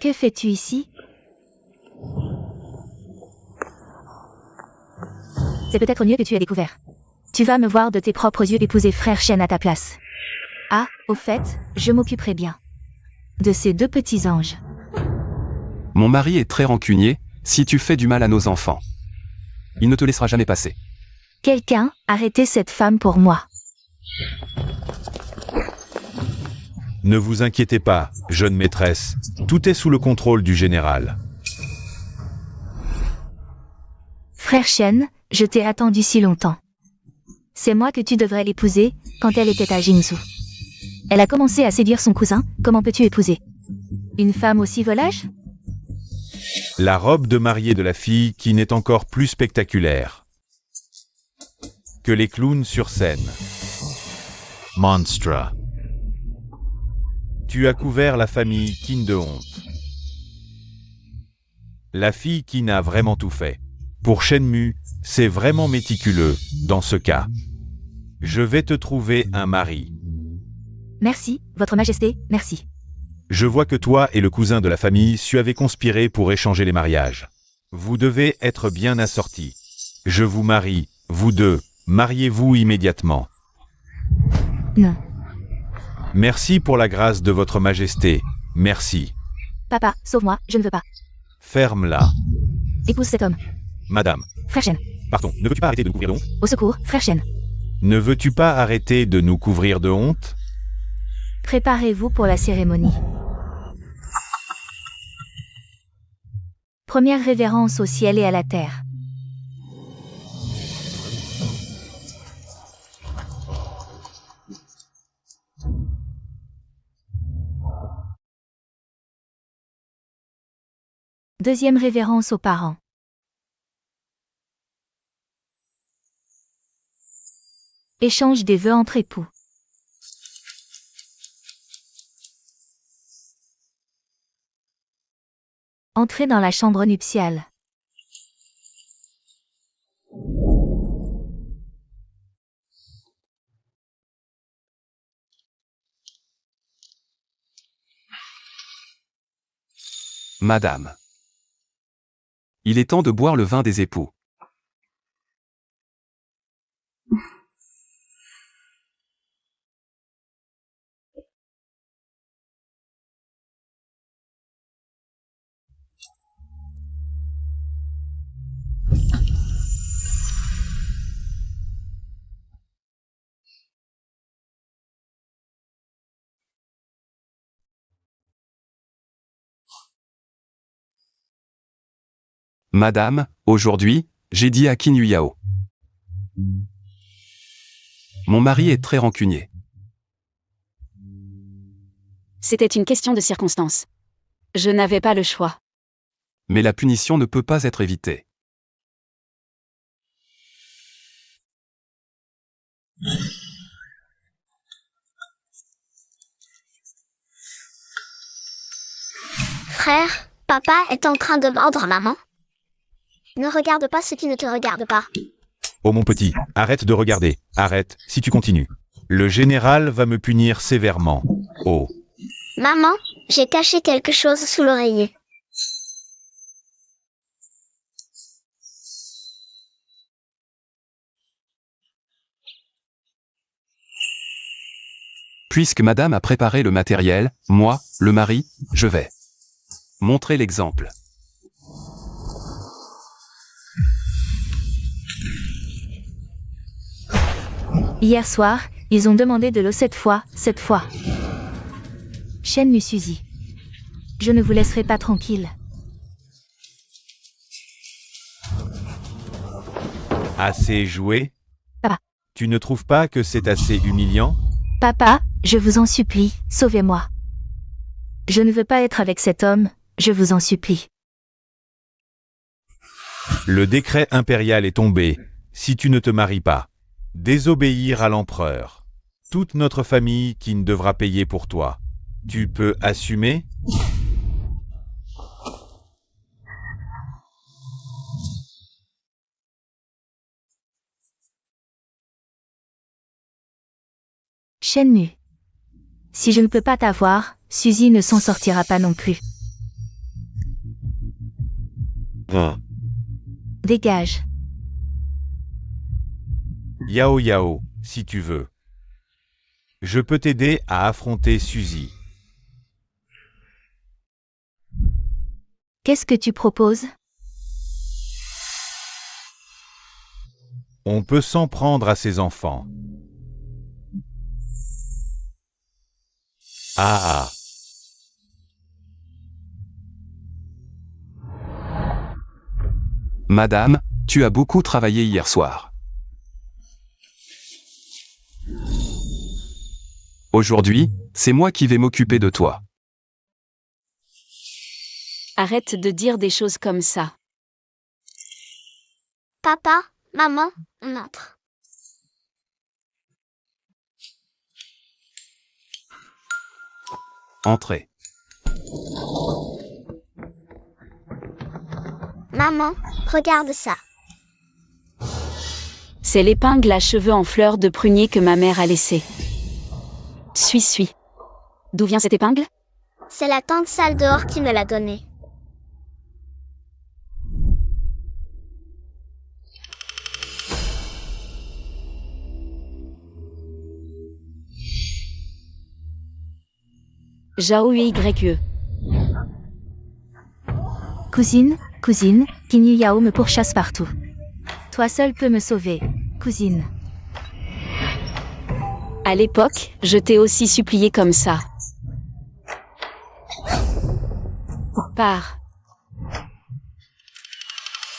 Que fais-tu ici? C'est peut-être mieux que tu aies découvert. Tu vas me voir de tes propres yeux épouser frère Shen à ta place. Ah, au fait, je m'occuperai bien de ces deux petits anges. Mon mari est très rancunier, si tu fais du mal à nos enfants. Il ne te laissera jamais passer. Quelqu'un, arrêtez cette femme pour moi. Ne vous inquiétez pas, jeune maîtresse, tout est sous le contrôle du général. Frère Shen, je t'ai attendu si longtemps. C'est moi que tu devrais l'épouser, quand elle était à Jingzhou. Elle a commencé à séduire son cousin, comment peux-tu épouser une femme aussi volage? La robe de mariée de la fille qui n'est encore plus spectaculaire que les clowns sur scène. Monstre. Tu as couvert la famille Qin de honte. La fille Qin a vraiment tout fait. Pour Shenmue, c'est vraiment méticuleux, dans ce cas. Je vais te trouver un mari. Merci, votre majesté, merci. Je vois que toi et le cousin de la famille avez conspiré pour échanger les mariages. Vous devez être bien assortis. Je vous marie, vous deux, mariez-vous immédiatement. Non. Merci pour la grâce de votre majesté, merci. Papa, sauve-moi, je ne veux pas. Ferme-la. Épouse cet homme. Madame, Frère Shen. pardon, ne veux-tu pas arrêter de nous couvrir de honte? Au secours, frère Shen. Ne veux-tu pas arrêter de nous couvrir de honte? Préparez-vous pour la cérémonie. Première révérence au ciel et à la terre. Deuxième révérence aux parents. Échange des vœux entre époux. Entrez dans la chambre nuptiale. Madame. Il est temps de boire le vin des époux. Madame, aujourd'hui, j'ai dit à Qin Yuyao. Mon mari est très rancunier. C'était une question de circonstance. Je n'avais pas le choix. Mais la punition ne peut pas être évitée. frère, papa est en train de mordre maman. Ne regarde pas ce qui ne te regarde pas. Oh mon petit, arrête de regarder, arrête, si tu continues. Le général va me punir sévèrement. Oh. Maman, j'ai caché quelque chose sous l'oreiller. Puisque madame a préparé le matériel, moi, le mari, je vais montrer l'exemple. Hier soir, ils ont demandé de l'eau 7 fois. Shen lui Suzy. Je ne vous laisserai pas tranquille. Assez joué? Papa. Tu ne trouves pas que c'est assez humiliant? Papa, je vous en supplie, sauvez-moi. Je ne veux pas être avec cet homme, je vous en supplie. Le décret impérial est tombé. Si tu ne te maries pas, désobéir à l'empereur. Toute notre famille qui ne devra payer pour toi. Tu peux assumer? Shenmu. Si je ne peux pas t'avoir, Suzy ne s'en sortira pas non plus. Ah. Dégage. Yao Yao, si tu veux. Je peux t'aider à affronter Suzy. Qu'est-ce que tu proposes? On peut s'en prendre à ses enfants. Ah. Madame, tu as beaucoup travaillé hier soir. Aujourd'hui, c'est moi qui vais m'occuper de toi. Arrête de dire des choses comme ça. Papa, maman, on entre. Entrez. Maman, regarde ça. C'est l'épingle à cheveux en fleurs de prunier que ma mère a laissée. Suis. D'où vient cette épingle? C'est la tante sale dehors qui me l'a donnée. Jaouyue. Cousine, Kinyu Yao me pourchasse partout. Toi seul peux me sauver, cousine. À l'époque, je t'ai aussi supplié comme ça. Pars.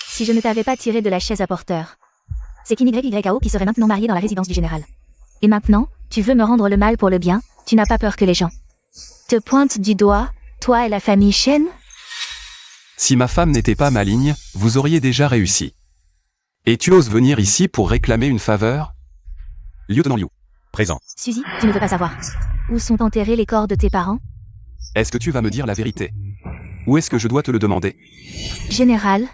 Si je ne t'avais pas tiré de la chaise à porteur. C'est KinYYAO qui serait maintenant marié dans la résidence du général. Et maintenant, tu veux me rendre le mal pour le bien, tu n'as pas peur que les gens te pointent du doigt, toi et la famille Shen? Si ma femme n'était pas maligne, vous auriez déjà réussi. Et tu oses venir ici pour réclamer une faveur? Lieutenant Liu. Présent. Suzy, tu ne veux pas savoir. Où sont enterrés les corps de tes parents? Est-ce que tu vas me dire la vérité? Ou est-ce que je dois te le demander? Général,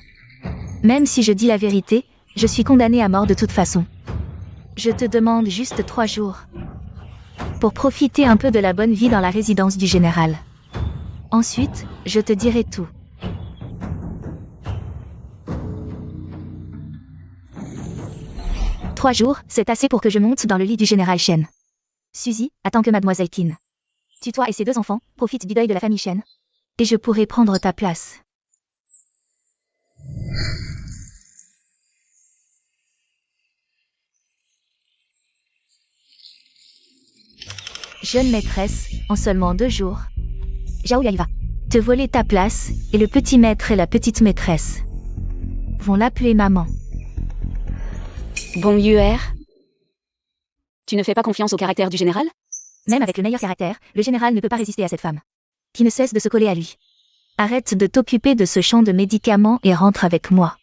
même si je dis la vérité, je suis condamné à mort de toute façon. Je te demande juste 3 jours. Pour profiter un peu de la bonne vie dans la résidence du général. Ensuite, je te dirai tout. « 3 jours, c'est assez pour que je monte dans le lit du général Shen. Suzy, attends que mademoiselle Qin. Tue-toi et ses 2 enfants, profite du deuil de la famille Shen. Et je pourrai prendre ta place. » Jeune maîtresse, en seulement 2 jours. Zhao Yaiva. Te voler ta place, et le petit maître et la petite maîtresse vont l'appeler maman. Bon Yuer. Tu ne fais pas confiance au caractère du général? Même avec le meilleur caractère, le général ne peut pas résister à cette femme. Qui ne cesse de se coller à lui. Arrête de t'occuper de ce champ de médicaments et rentre avec moi.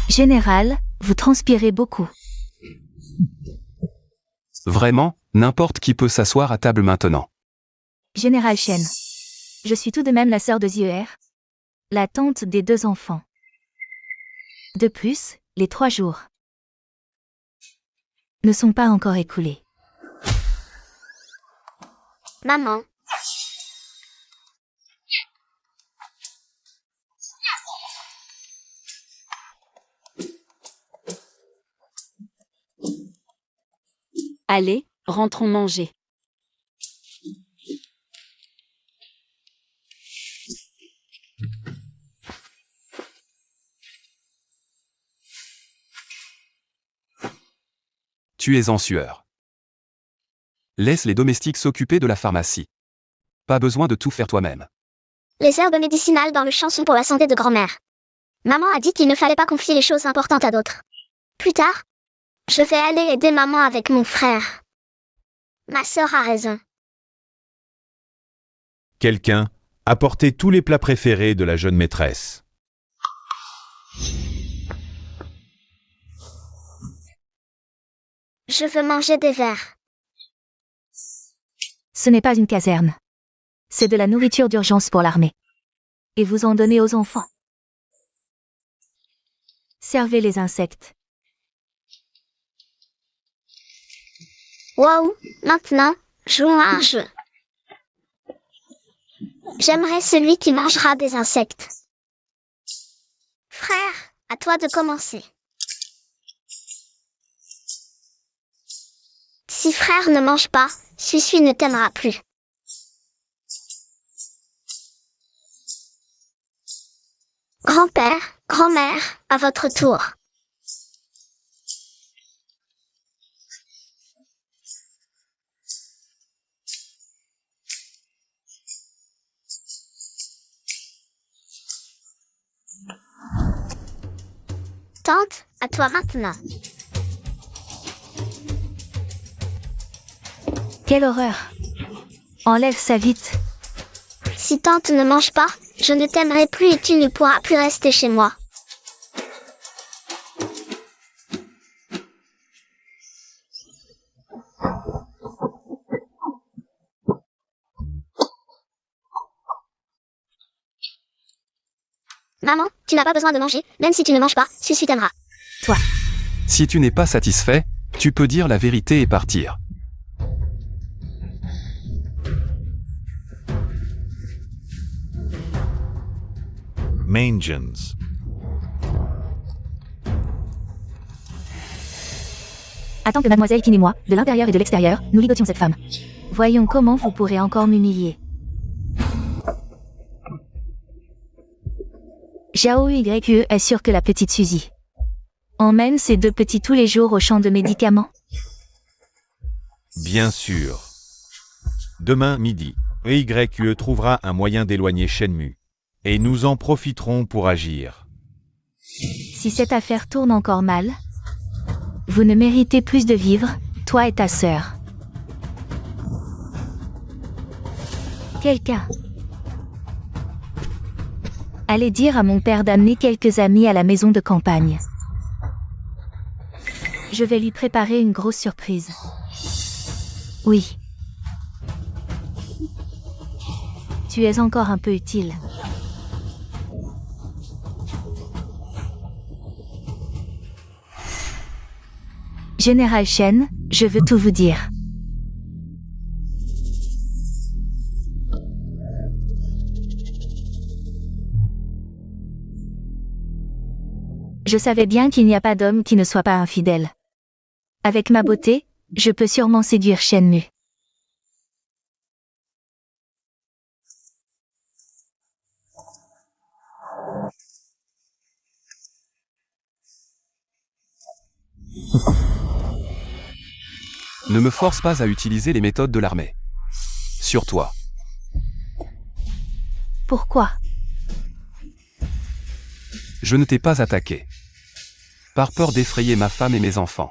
Général, vous transpirez beaucoup. Vraiment, n'importe qui peut s'asseoir à table maintenant. Général Shen. Je suis tout de même la sœur de Zier, la tante des 2 enfants. De plus, les 3 jours ne sont pas encore écoulés. Maman. Allez, rentrons manger. Tu es en sueur. Laisse les domestiques s'occuper de la pharmacie. Pas besoin de tout faire toi-même. Les herbes médicinales dans le champ sont pour la santé de grand-mère. Maman a dit qu'il ne fallait pas confier les choses importantes à d'autres. Plus tard, je vais aller aider maman avec mon frère. Ma sœur a raison. Quelqu'un apportait tous les plats préférés de la jeune maîtresse. Je veux manger des vers. Ce n'est pas une caserne. C'est de la nourriture d'urgence pour l'armée. Et vous en donnez aux enfants. Servez les insectes. Waouh, maintenant, jouons à un jeu. J'aimerais celui qui mangera des insectes. Frère, à toi de commencer. Si frère ne mange pas, celui-ci ne t'aimera plus. Grand-père, grand-mère, à votre tour. Tante, à toi maintenant. Quelle horreur! Enlève ça vite. Si tante ne mange pas, je ne t'aimerai plus et tu ne pourras plus rester chez moi. Maman, tu n'as pas besoin de manger, même si tu ne manges pas, celui-ci t'aimera. Si tu n'es pas satisfait, tu peux dire la vérité et partir. Mangens. Attends que mademoiselle Kin et moi, de l'intérieur et de l'extérieur, nous ligotions cette femme. Voyons comment vous pourrez encore m'humilier. Xiao YE est sûr que la petite Suzy emmène ces 2 petits tous les jours au champ de médicaments. Bien sûr. Demain midi, EYE trouvera un moyen d'éloigner Shenmue. Et nous en profiterons pour agir. Si cette affaire tourne encore mal, vous ne méritez plus de vivre, toi et ta sœur. Quelqu'un. Allez dire à mon père d'amener quelques amis à la maison de campagne. Je vais lui préparer une grosse surprise. Oui. Tu es encore un peu utile. Général Shen, je veux tout vous dire. Je savais bien qu'il n'y a pas d'homme qui ne soit pas infidèle. Avec ma beauté, je peux sûrement séduire Shenmue. Ne me force pas à utiliser les méthodes de l'armée. Sur toi. Pourquoi? Je ne t'ai pas attaqué. Par peur d'effrayer ma femme et mes enfants.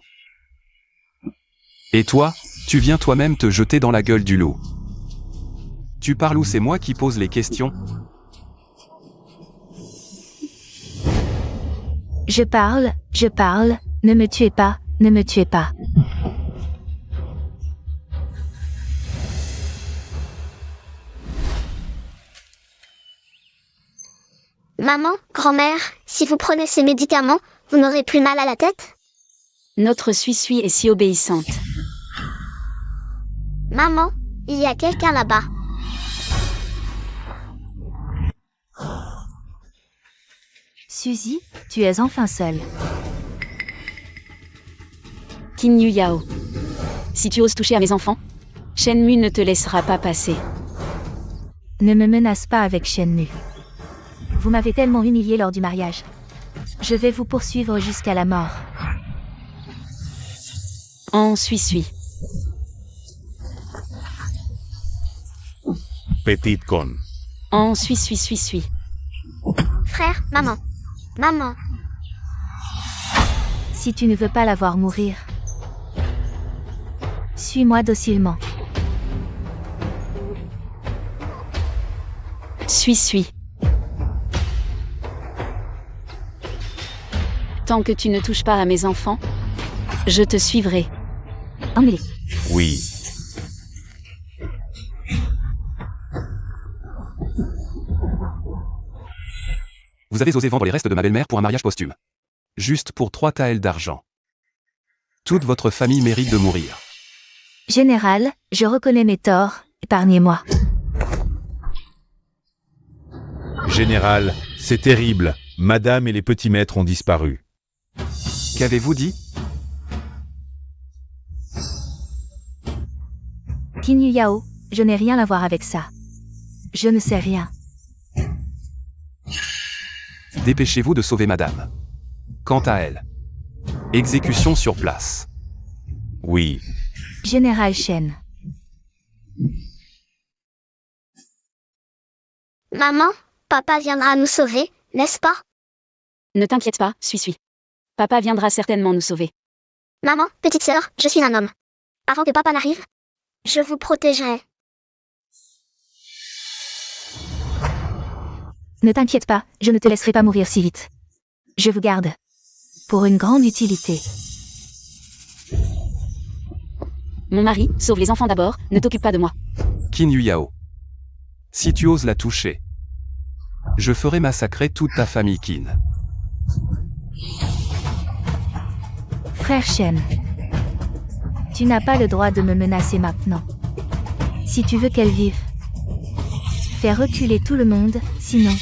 Et toi, tu viens toi-même te jeter dans la gueule du loup. Tu parles ou c'est moi qui pose les questions? Je parle, ne me tuez pas, ne me tuez pas. Maman, grand-mère, si vous prenez ces médicaments, vous n'aurez plus mal à la tête? Notre Suis-Suis est si obéissante. Maman, il y a quelqu'un là-bas. Suzy, tu es enfin seule. Qin Yu Yao. Si tu oses toucher à mes enfants, Shenmu ne te laissera pas passer. Ne me menace pas avec Shenmu. Vous m'avez tellement humilié lors du mariage. Je vais vous poursuivre jusqu'à la mort. En Suis-Suis. Petite conne. En Suis-Suis. Frère, maman. Maman. Si tu ne veux pas la voir mourir, suis-moi docilement. Suis-Suis. Tant que tu ne touches pas à mes enfants, je te suivrai. Emmêlé. Oui. Vous avez osé vendre les restes de ma belle-mère pour un mariage posthume. Juste pour 3 taels d'argent. Toute votre famille mérite de mourir. Général, je reconnais mes torts, épargnez-moi. Général, c'est terrible. Madame et les petits maîtres ont disparu. Qu'avez-vous dit? Qin Yu Yao, je n'ai rien à voir avec ça. Je ne sais rien. Dépêchez-vous de sauver madame. Quant à elle, exécution sur place. Oui. Général Shen. Maman, papa viendra nous sauver, n'est-ce pas? Ne t'inquiète pas, Suis-Suis. Papa viendra certainement nous sauver. Maman, petite sœur, je suis un homme. Avant que papa n'arrive, je vous protégerai. Ne t'inquiète pas, je ne te laisserai pas mourir si vite. Je vous garde. Pour une grande utilité. Mon mari, sauve les enfants d'abord, ne t'occupe pas de moi. Qin Yu Yao. Si tu oses la toucher, je ferai massacrer toute ta famille Qin. Frère Shen. Tu n'as pas le droit de me menacer maintenant. Si tu veux qu'elle vive, fais reculer tout le monde, sinon...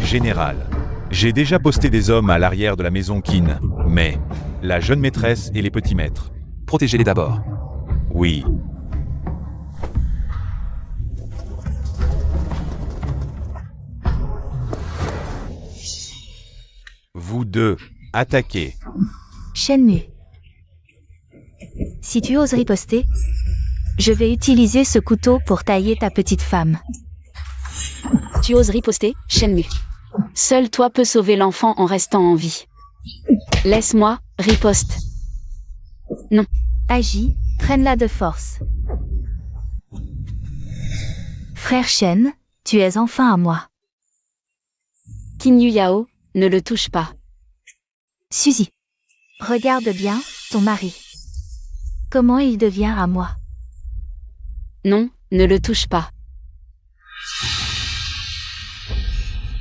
Général, j'ai déjà posté des hommes à l'arrière de la maison Qin, mais la jeune maîtresse et les petits maîtres. Protégez-les d'abord. Oui. Vous deux, attaquez. Shenmu. Si tu oses riposter, je vais utiliser ce couteau pour tailler ta petite femme. Tu oses riposter, Shenmu. Seul toi peux sauver l'enfant en restant en vie. Laisse-moi, riposte. Non. Agis, traîne-la de force. Frère Shen, tu es enfin à moi. Qin Yu Yao, ne le touche pas. Suzy. Regarde bien, ton mari. Comment il devient à moi. Non, ne le touche pas.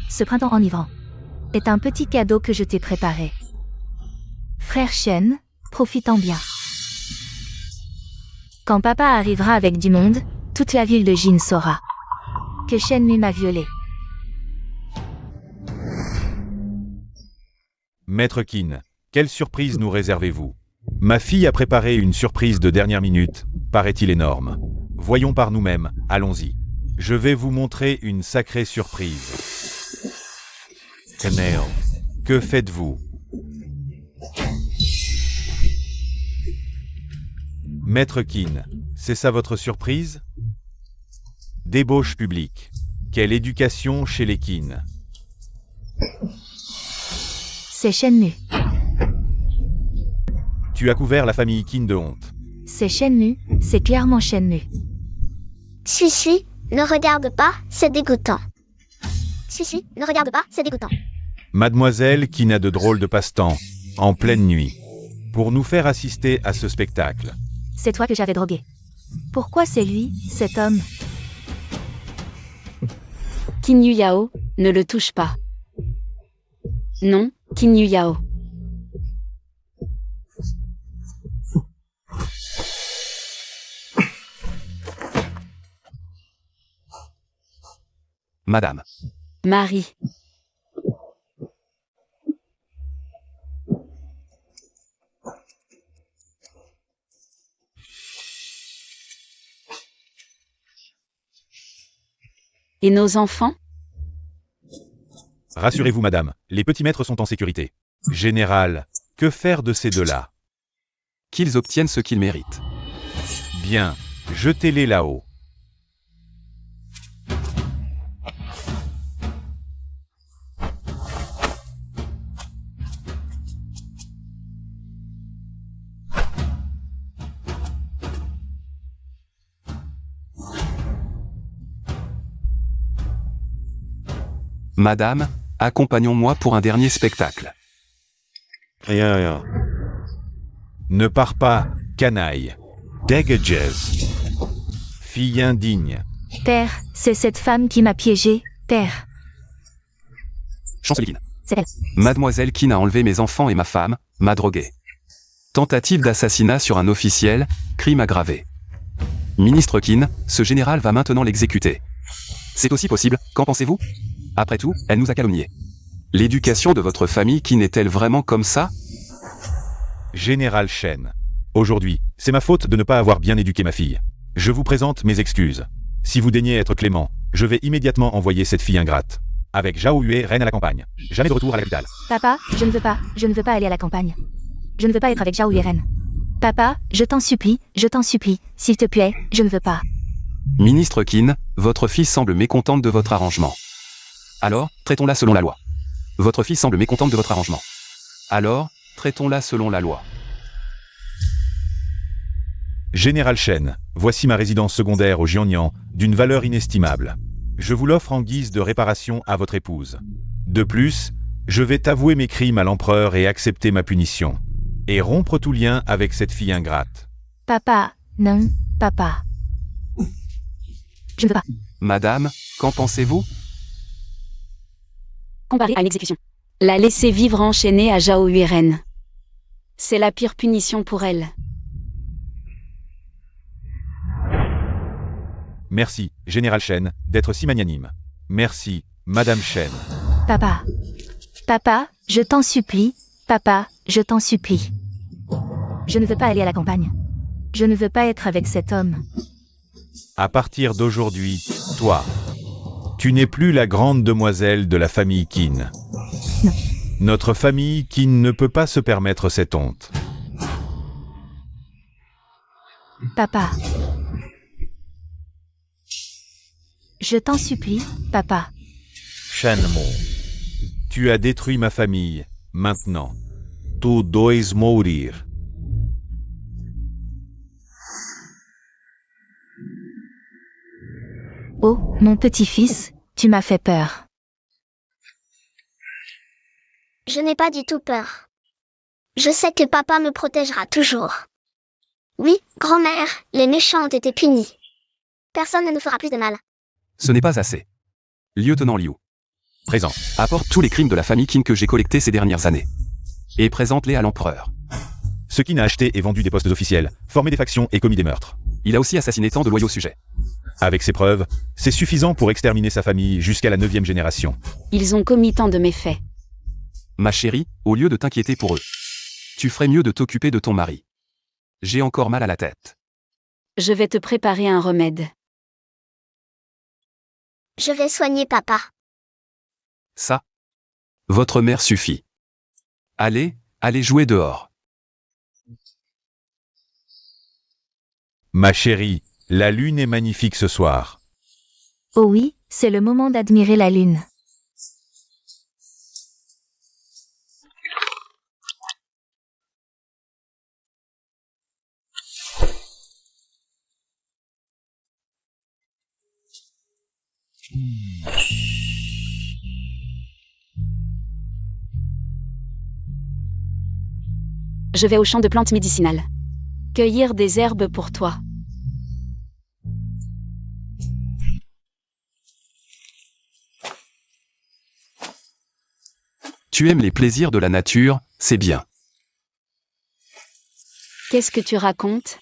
Ce printemps enivrant est un petit cadeau que je t'ai préparé. Frère Shen, profite-en bien. Quand papa arrivera avec du monde, toute la ville de Jin saura que Shenmu m'a violée. Maître Qin, quelle surprise nous réservez-vous? Ma fille a préparé une surprise de dernière minute, paraît-il énorme. Voyons par nous-mêmes, allons-y. Je vais vous montrer une sacrée surprise. Canel, que faites-vous? Maître Qin, c'est ça votre surprise? Débauche publique. Quelle éducation chez les Qin. C'est Shenmu. Tu as couvert la famille Qin de honte. C'est Shenmu, c'est clairement Shenmu. Suis, ne regarde pas, c'est dégoûtant. Suis, ne regarde pas, c'est dégoûtant. Mademoiselle Qin a de drôles de passe-temps, en pleine nuit, pour nous faire assister à ce spectacle. C'est toi que j'avais drogué. Pourquoi c'est lui, cet homme? Qin Yu Yao, Ne le touche pas. Non, Qin Yu Yao. Madame. Marie. Et nos enfants? Rassurez-vous, madame, les petits maîtres sont en sécurité. Général, que faire de ces deux-là? Qu'ils obtiennent ce qu'ils méritent. Bien, jetez-les là-haut. Madame, accompagnons-moi pour un dernier spectacle. Rien. Ne pars pas, canaille. Dagages. Fille indigne. Père, c'est cette femme qui m'a piégé, père. Chancelier Qin. C'est elle. Mademoiselle Qin a enlevé mes enfants et ma femme, m'a drogué. Tentative d'assassinat sur un officiel, crime aggravé. Ministre Qin, ce général va maintenant l'exécuter. C'est aussi possible, qu'en pensez-vous? Après tout, elle nous a calomniés. L'éducation de votre famille Qin est-elle vraiment comme ça? Général Shen. Aujourd'hui, c'est ma faute de ne pas avoir bien éduqué ma fille. Je vous présente mes excuses. Si vous daignez être clément, je vais immédiatement envoyer cette fille ingrate. Avec Zhao Yue, reine à la campagne. Jamais de retour à la capitale. Papa, je ne veux pas aller à la campagne. Je ne veux pas être avec Zhao Yueren. Papa, je t'en supplie, s'il te plaît, je ne veux pas. Ministre Qin, votre fille semble mécontente de votre arrangement. Alors, traitons-la selon la loi. Votre fille semble mécontente de votre arrangement. Alors, traitons-la selon la loi. Général Shen, voici ma résidence secondaire au Jiangnan, d'une valeur inestimable. Je vous l'offre en guise de réparation à votre épouse. De plus, je vais avouer mes crimes à l'empereur et accepter ma punition. Et rompre tout lien avec cette fille ingrate. Papa, non, papa. Je ne veux pas. Madame, qu'en pensez-vous? Comparé à l'exécution. La laisser vivre enchaînée à Zhao Yueren. C'est la pire punition pour elle. Merci, Général Shen, d'être si magnanime. Merci, Madame Shen. Papa. Papa, je t'en supplie. Papa, je t'en supplie. Je ne veux pas aller à la campagne. Je ne veux pas être avec cet homme. À partir d'aujourd'hui, toi, tu n'es plus la grande demoiselle de la famille Qin. Non. Notre famille Qin ne peut pas se permettre cette honte. Papa. Je t'en supplie, papa. Shenmue. Tu as détruit ma famille. Maintenant, tu dois mourir. Oh, mon petit-fils, tu m'as fait peur. Je n'ai pas du tout peur. Je sais que papa me protégera toujours. Oui, grand-mère, les méchants ont été punis. Personne ne nous fera plus de mal. Ce n'est pas assez. Lieutenant Liu, Présent. apporte tous les crimes de la famille Qin que j'ai collectés ces dernières années. Et présente-les à l'empereur. Ce Qin a acheté et vendu des postes officiels, formé des factions et commis des meurtres. Il a aussi assassiné tant de loyaux sujets. Avec ces preuves, c'est suffisant pour exterminer sa famille jusqu'à la 9e génération. Ils ont commis tant de méfaits. Ma chérie, au lieu de t'inquiéter pour eux, tu ferais mieux de t'occuper de ton mari. J'ai encore mal à la tête. Je vais te préparer un remède. Je vais soigner papa. Ça, votre mère suffit. Allez, allez jouer dehors. Ma chérie, la lune est magnifique ce soir. Oh oui, c'est le moment d'admirer la lune. Je vais au champ de plantes médicinales. Cueillir des herbes pour toi. Tu aimes les plaisirs de la nature, c'est bien. Qu'est-ce que tu racontes?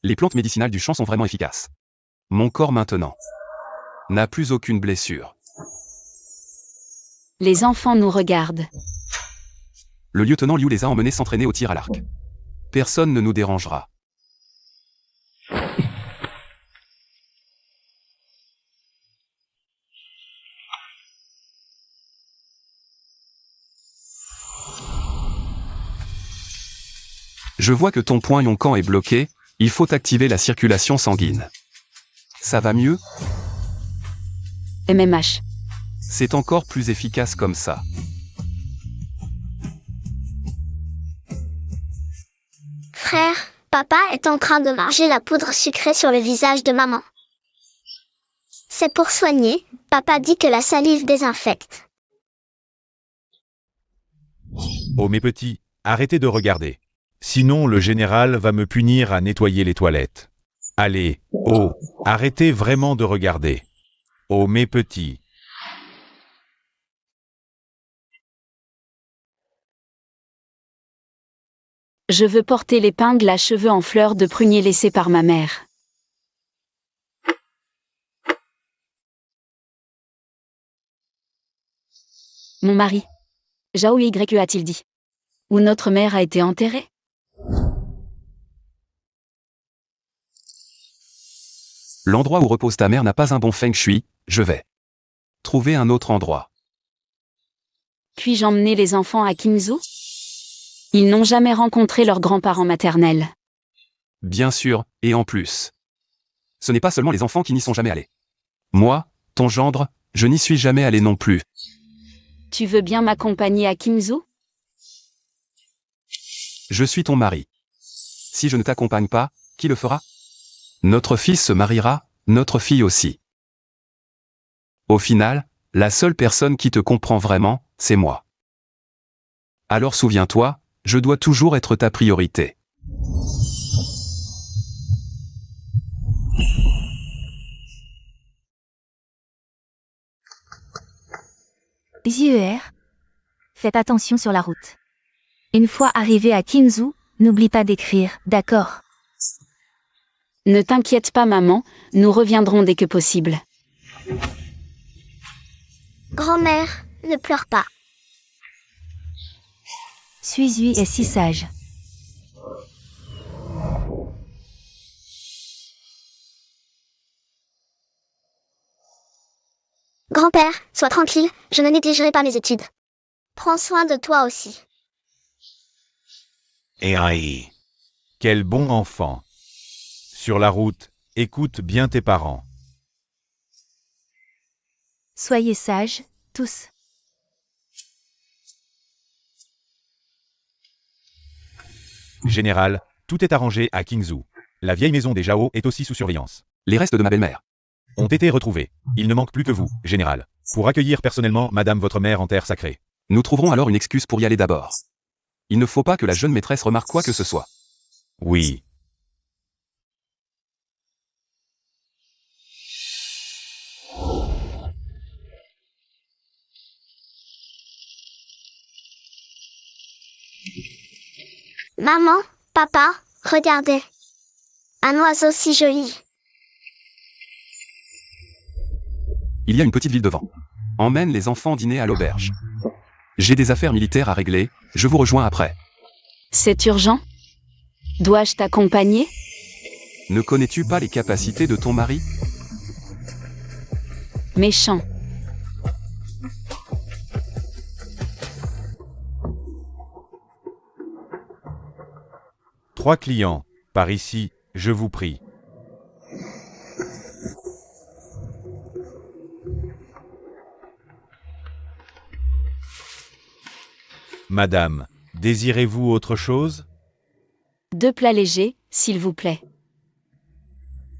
Les plantes médicinales du champ sont vraiment efficaces. Mon corps maintenant n'a plus aucune blessure. Les enfants nous regardent. Le lieutenant Liu les a emmenés s'entraîner au tir à l'arc. Personne ne nous dérangera. Je vois que ton poing Yonkan est bloqué, il faut activer la circulation sanguine. Ça va mieux? MMH. C'est encore plus efficace comme ça. Frère, papa est en train de marcher la poudre sucrée sur le visage de maman. C'est pour soigner, papa dit que la salive désinfecte. Oh mes petits, arrêtez de regarder. Sinon le général va me punir à nettoyer les toilettes. Allez, oh, arrêtez vraiment de regarder. Oh mes petits. Je veux porter l'épingle à cheveux en fleurs de prunier laissée par ma mère. Mon mari. Zhao Yue a-t-il dit? Où notre mère a été enterrée? L'endroit où repose ta mère n'a pas un bon feng shui, je vais trouver un autre endroit. Puis-je emmener les enfants à Qingzhou? Ils n'ont jamais rencontré leurs grands-parents maternels. Bien sûr, et en plus. Ce n'est pas seulement les enfants qui n'y sont jamais allés. Moi, ton gendre, je n'y suis jamais allé non plus. Tu veux bien m'accompagner à Qingzhou? Je suis ton mari. Si je ne t'accompagne pas, qui le fera? Notre fils se mariera, notre fille aussi. Au final, la seule personne qui te comprend vraiment, c'est moi. Alors souviens-toi, je dois toujours être ta priorité. JER. Faites attention sur la route. Une fois arrivé à Qingzhou, n'oublie pas d'écrire, d'accord? Ne t'inquiète pas maman, nous reviendrons dès que possible. Grand-mère, ne pleure pas. Suis-lui est si sage. Grand-père, sois tranquille, je ne négligerai pas mes études. Prends soin de toi aussi. AI. Quel bon enfant. Sur la route, écoute bien tes parents. Soyez sages, tous. Général, tout est arrangé à Qingzhou. La vieille maison des Zhao est aussi sous surveillance. Les restes de ma belle-mère Ont été retrouvés. Il ne manque plus que vous, général, pour accueillir personnellement madame votre mère en terre sacrée. Nous trouverons alors une excuse pour y aller d'abord. Il ne faut pas que la jeune maîtresse remarque quoi que ce soit. Oui. Maman, papa, regardez. Un oiseau si joli. Il y a une petite ville devant. Emmène les enfants dîner à l'auberge. J'ai des affaires militaires à régler, je vous rejoins après. C'est urgent? Dois-je t'accompagner? Ne connais-tu pas les capacités de ton mari? Méchant. Trois clients, par ici, je vous prie. Madame, désirez-vous autre chose? 2 plats légers, s'il vous plaît.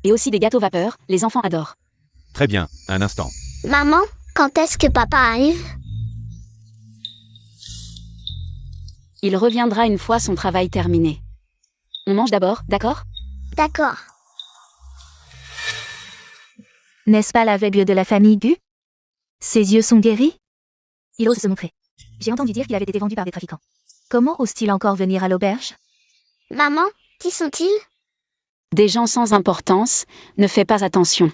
Et aussi des gâteaux vapeur, les enfants adorent. Très bien, un instant. Maman, quand est-ce que papa arrive? Il reviendra une fois son travail terminé. On mange d'abord, d'accord? D'accord. N'est-ce pas l'aveugle de la famille Gu? Ses yeux sont guéris? Il ose se montrer. J'ai entendu dire qu'il avait été vendu par des trafiquants. Comment ose-t-il encore venir à l'auberge? Maman, qui sont-ils? Des gens sans importance, ne fais pas attention.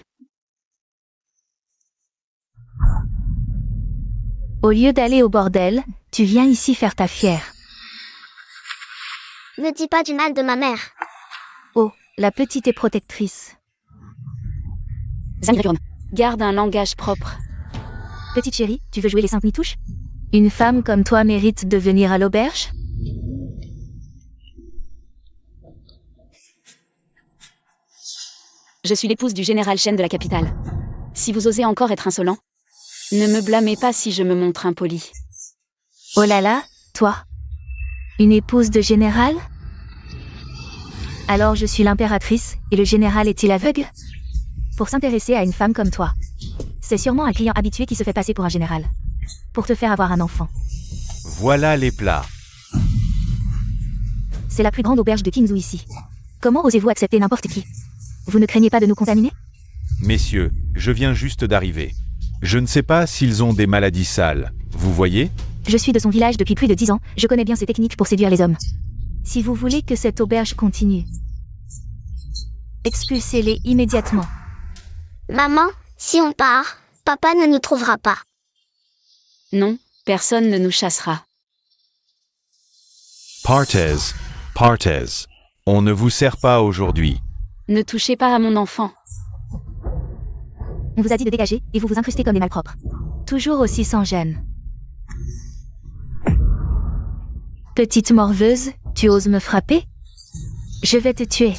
Au lieu d'aller au bordel, tu viens ici faire ta fière. Ne dis pas du mal de ma mère. Oh, la petite est protectrice. Zangrirum. Garde un langage propre. Petite chérie, tu veux jouer les 5 nitouches? Une femme comme toi mérite de venir à l'auberge? Je suis l'épouse du général Shen de la capitale. Si vous osez encore être insolent, ne me blâmez pas si je me montre impoli. Oh là là, toi. Une épouse de général? Alors je suis l'impératrice, et le général est-il aveugle? Pour s'intéresser à une femme comme toi. C'est sûrement un client habitué qui se fait passer pour un général. Pour te faire avoir un enfant. Voilà les plats. C'est la plus grande auberge de Qingzhou ici. Comment osez-vous accepter n'importe qui? Vous ne craignez pas de nous contaminer? Messieurs, je viens juste d'arriver. Je ne sais pas s'ils ont des maladies sales. Vous voyez? Je suis de son village depuis plus de 10 ans, je connais bien ses techniques pour séduire les hommes. Si vous voulez que cette auberge continue, expulsez-les immédiatement. Maman, si on part, papa ne nous trouvera pas. Non, personne ne nous chassera. Partez, partez. On ne vous sert pas aujourd'hui. Ne touchez pas à mon enfant. On vous a dit de dégager, et vous vous incrustez comme des malpropres. Toujours aussi sans gêne. Petite morveuse, tu oses me frapper? Je vais te tuer.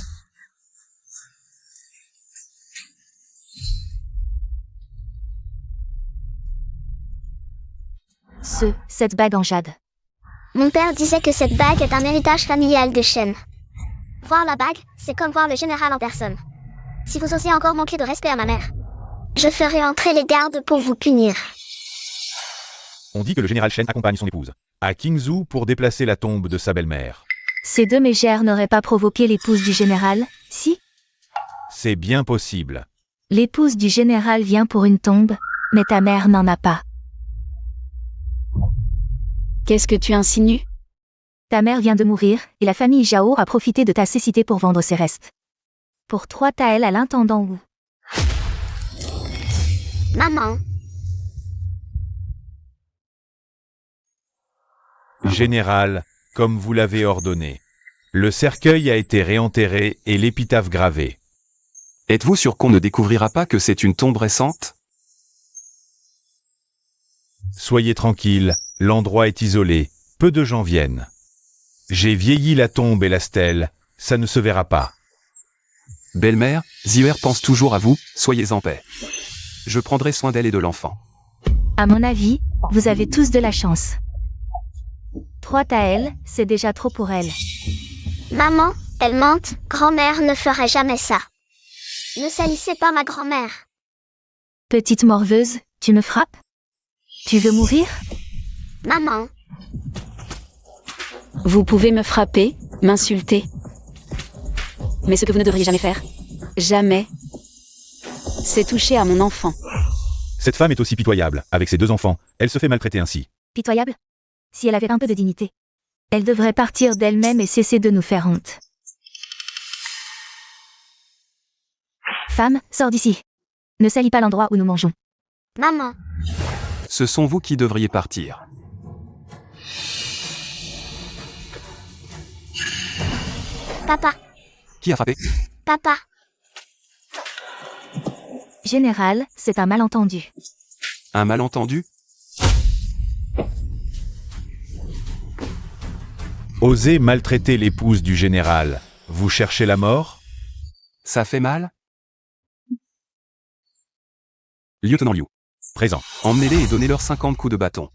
Cette bague en jade. Mon père disait que cette bague est un héritage familial de Shen. Voir la bague, c'est comme voir le général en personne. Si vous osez encore manquer de respect à ma mère, je ferai entrer les gardes pour vous punir. On dit que le général Shen accompagne son épouse à Qingzhou pour déplacer la tombe de sa belle-mère. Ces deux mégères n'auraient pas provoqué l'épouse du général, si? C'est bien possible. L'épouse du général vient pour une tombe, mais ta mère n'en a pas. Qu'est-ce que tu insinues? Ta mère vient de mourir, et la famille Zhao a profité de ta cécité pour vendre ses restes. Pour 3 taels à l'intendant Wu. Maman, Général, comme vous l'avez ordonné. Le cercueil a été réenterré et l'épitaphe gravée. Êtes-vous sûr qu'on ne découvrira pas que c'est une tombe récente? Soyez tranquille, l'endroit est isolé, peu de gens viennent. J'ai vieilli la tombe et la stèle, ça ne se verra pas. Belle-mère, Ziwer pense toujours à vous, soyez en paix. Je prendrai soin d'elle et de l'enfant. À mon avis, vous avez tous de la chance. 3 taels, c'est déjà trop pour elle. maman, elle mente, grand-mère ne ferait jamais ça. Ne salissez pas ma grand-mère. Petite morveuse, tu me frappes? Tu veux mourir? Maman, Vous pouvez me frapper, m'insulter. Mais ce que vous ne devriez jamais faire, jamais, c'est toucher à mon enfant. Cette femme est aussi pitoyable, avec ses 2 enfants, elle se fait maltraiter ainsi. Pitoyable? Si elle avait un peu de dignité. Elle devrait partir d'elle-même et cesser de nous faire honte. Femme, sors d'ici. Ne salis pas l'endroit où nous mangeons. maman, Ce sont vous qui devriez partir. papa, Qui a frappé? papa. Général, c'est un malentendu. Un malentendu? Osez maltraiter l'épouse du général. Vous cherchez la mort? Ça fait mal? Lieutenant Liu, Présent. emmenez-les et donnez-leur 50 coups de bâton.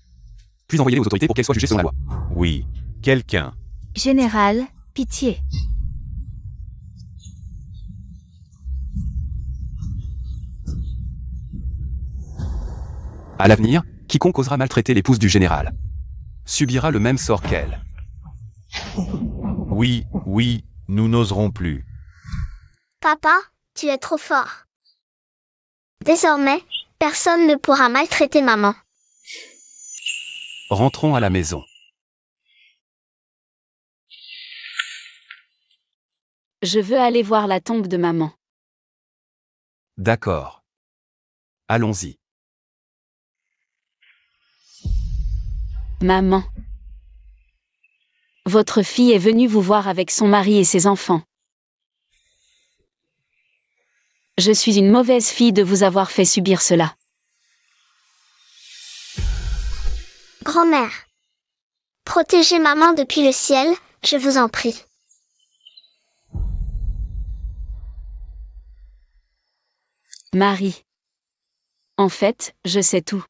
Puis envoyez-les aux autorités pour qu'elles soient jugées selon la loi. Oui. Quelqu'un. Général, pitié. À l'avenir, quiconque osera maltraiter l'épouse du général subira le même sort qu'elle. Oui, oui, nous n'oserons plus. Papa, tu es trop fort. Désormais, personne ne pourra maltraiter maman. Rentrons à la maison. Je veux aller voir la tombe de maman. D'accord. Allons-y. Maman. Votre fille est venue vous voir avec son mari et ses enfants. Je suis une mauvaise fille de vous avoir fait subir cela. Grand-mère. Protégez maman depuis le ciel, je vous en prie. Marie. En fait, je sais tout.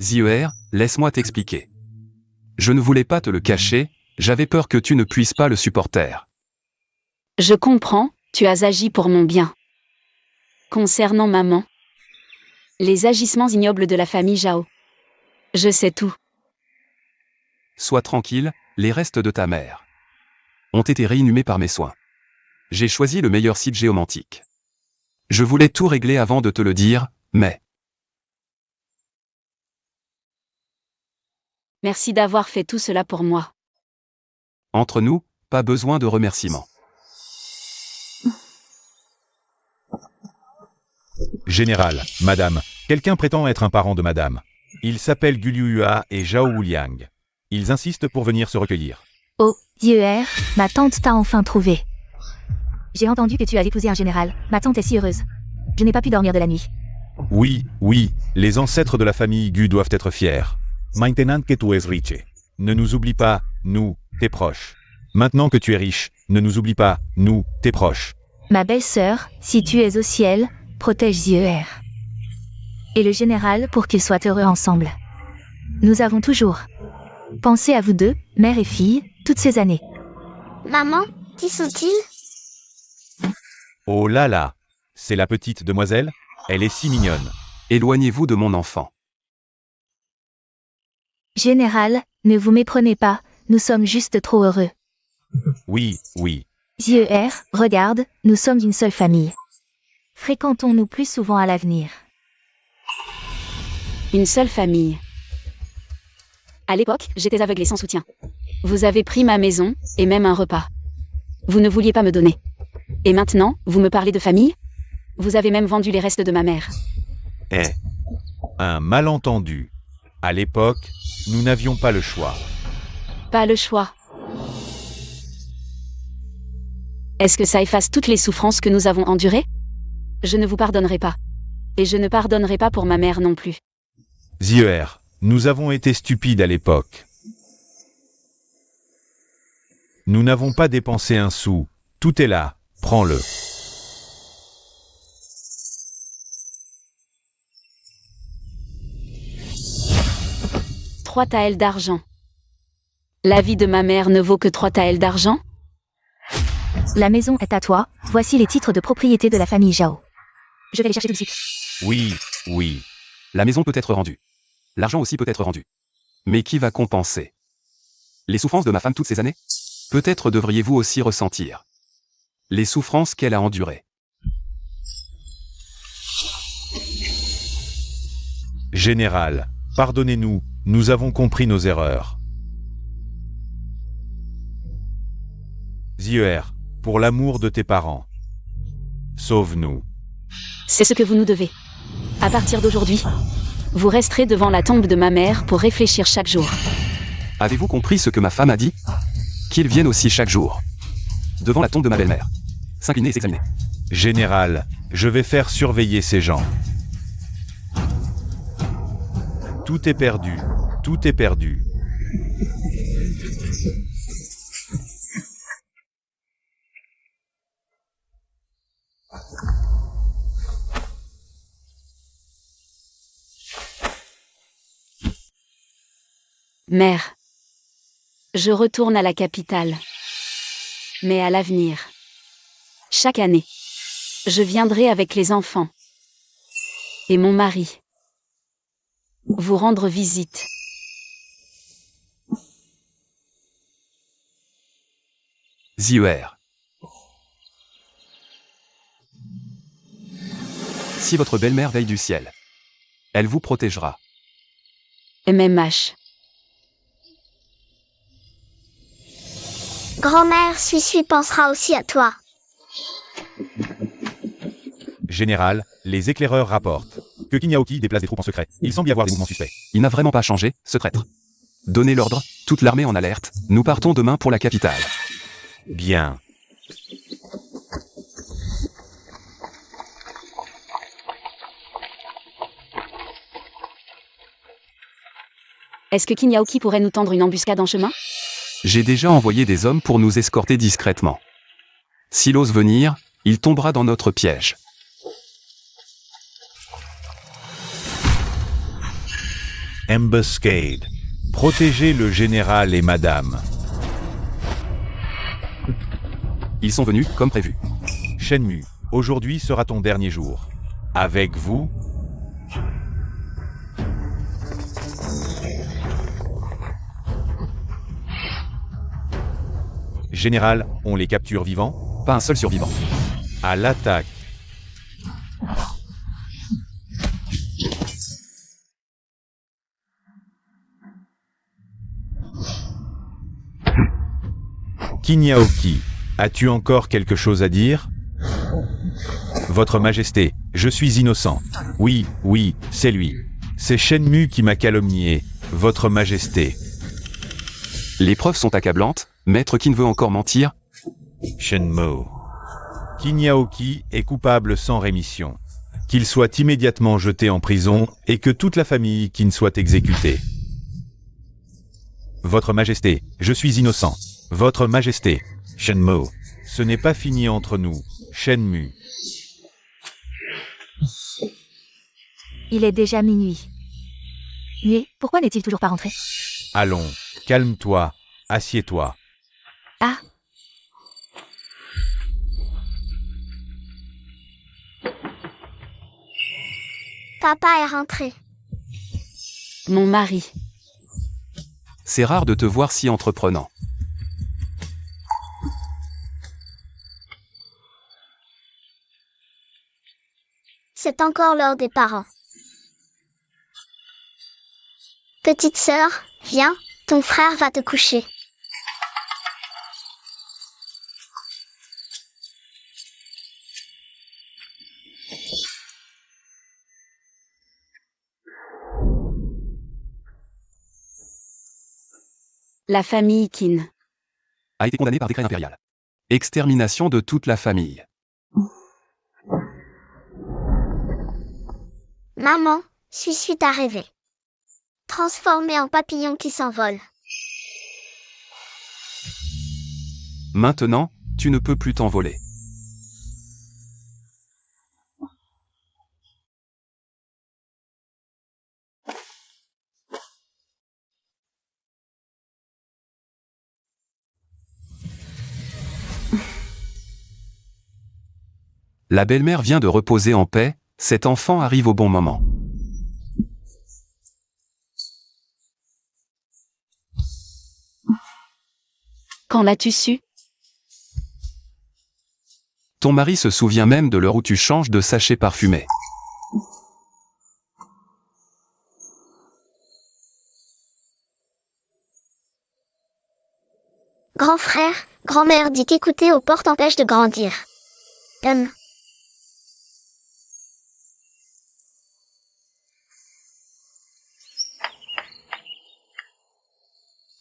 Zieuer, laisse-moi t'expliquer. Je ne voulais pas te le cacher, j'avais peur que tu ne puisses pas le supporter. Je comprends, tu as agi pour mon bien. Concernant maman. Les agissements ignobles de la famille Zhao. Je sais tout. Sois tranquille, les restes de ta mère ont été réinhumés par mes soins. J'ai choisi le meilleur site géomantique. Je voulais tout régler avant de te le dire, mais... Merci d'avoir fait tout cela pour moi. Entre nous, pas besoin de remerciements. Général, madame, quelqu'un prétend être un parent de madame. Ils s'appellent Guliuhua et Zhao Wuliang. Ils insistent pour venir se recueillir. Oh, Dieu, ma tante t'a enfin trouvé. J'ai entendu que tu as épousé un général. Ma tante est si heureuse. Je n'ai pas pu dormir de la nuit. Oui, oui, les ancêtres de la famille Gu doivent être fiers. Maintenant que tu es riche. Ne nous oublie pas, nous, tes proches. Maintenant que tu es riche, ne nous oublie pas, nous, tes proches. Ma belle-sœur, si tu es au ciel, protège Dieu. Et le général pour qu'ils soient heureux ensemble. Nous avons toujours pensé à vous deux, mère et fille, toutes ces années. Maman, qui sont-ils? Oh là là, c'est la petite demoiselle, elle est si mignonne. Éloignez-vous de mon enfant. Général, ne vous méprenez pas, nous sommes juste trop heureux. Oui, oui. Dieu, regarde, nous sommes d'une seule famille. Fréquentons-nous plus souvent à l'avenir. Une seule famille. À l'époque, j'étais aveugle et sans soutien. Vous avez pris ma maison, et même un repas. Vous ne vouliez pas me donner. Et maintenant, vous me parlez de famille? Vous avez même vendu les restes de ma mère. Eh. Un malentendu. À l'époque, nous n'avions pas le choix. Pas le choix. Est-ce que ça efface toutes les souffrances que nous avons endurées? Je ne vous pardonnerai pas. Et je ne pardonnerai pas pour ma mère non plus. Zieuer, nous avons été stupides à l'époque. Nous n'avons pas dépensé un sou. Tout est là, prends-le. Trois taels d'argent. La vie de ma mère ne vaut que 3 taels d'argent? La maison est à toi, voici les titres de propriété de la famille Zhao. Je vais les chercher tout de suite. Oui, oui. La maison peut être rendue. L'argent aussi peut être rendu. Mais qui va compenser les souffrances de ma femme toutes ces années? Peut-être devriez-vous aussi ressentir les souffrances qu'elle a endurées. Général, pardonnez-nous, nous avons compris nos erreurs. Zieuer, pour l'amour de tes parents, sauve-nous. C'est ce que vous nous devez. À partir d'aujourd'hui, vous resterez devant la tombe de ma mère pour réfléchir chaque jour. Avez-vous compris ce que ma femme a dit? Qu'ils viennent aussi chaque jour devant la tombe de ma belle-mère. S'incliner et s'examiner. Général, je vais faire surveiller ces gens. Tout est perdu, tout est perdu. Mère. Je retourne à la capitale. Mais à l'avenir. Chaque année. Je viendrai avec les enfants. Et mon mari. Vous rendre visite. Zieuer. Si votre belle-mère veille du ciel, elle vous protégera. MMH. Grand-mère Suis pensera aussi à toi. Général, les éclaireurs rapportent que Kinyaoki déplace des troupes en secret. Il semble y avoir des mouvements suspects. Il n'a vraiment pas changé, ce traître. Donnez l'ordre, toute l'armée en alerte, nous partons demain pour la capitale. Bien. Est-ce que Kinyaoki pourrait nous tendre une embuscade en chemin? J'ai déjà envoyé des hommes pour nous escorter discrètement. S'il ose venir, il tombera dans notre piège. Embuscade. Protégez le général et madame. Ils sont venus, comme prévu. Shenmue, aujourd'hui sera ton dernier jour. Avec vous, Général, on les capture vivants? Pas un seul survivant. À l'attaque. Kinyaoki, as-tu encore quelque chose à dire? Votre Majesté, je suis innocent. Oui, c'est lui. C'est Shenmue qui m'a calomnié, Votre Majesté. Les preuves sont accablantes, Maître Qin veut encore mentir. Shenmue. Kinyaoki est coupable sans rémission. Qu'il soit immédiatement jeté en prison et que toute la famille Qin soit exécutée. Votre Majesté, je suis innocent. Votre Majesté, Shenmue. ce n'est pas fini entre nous, Shenmue. Il est déjà minuit. Mue, pourquoi n'est-il toujours pas rentré? Allons, calme-toi, assieds-toi. Ah, Papa est rentré. Mon mari. C'est rare de te voir si entreprenant. C'est encore l'heure des parents. Petite sœur, viens, ton frère va te coucher. La famille Qin. A été condamné par décret impérial. Extermination de toute la famille. Maman, suis t'a rêvé. Transformé en papillon qui s'envole. Maintenant, tu ne peux plus t'envoler. La belle-mère vient de reposer en paix, cet enfant arrive au bon moment. Quand l'as-tu su? Ton mari se souvient même de l'heure où tu changes de sachet parfumé. Grand frère, grand-mère dit qu'écouter aux portes empêche de grandir.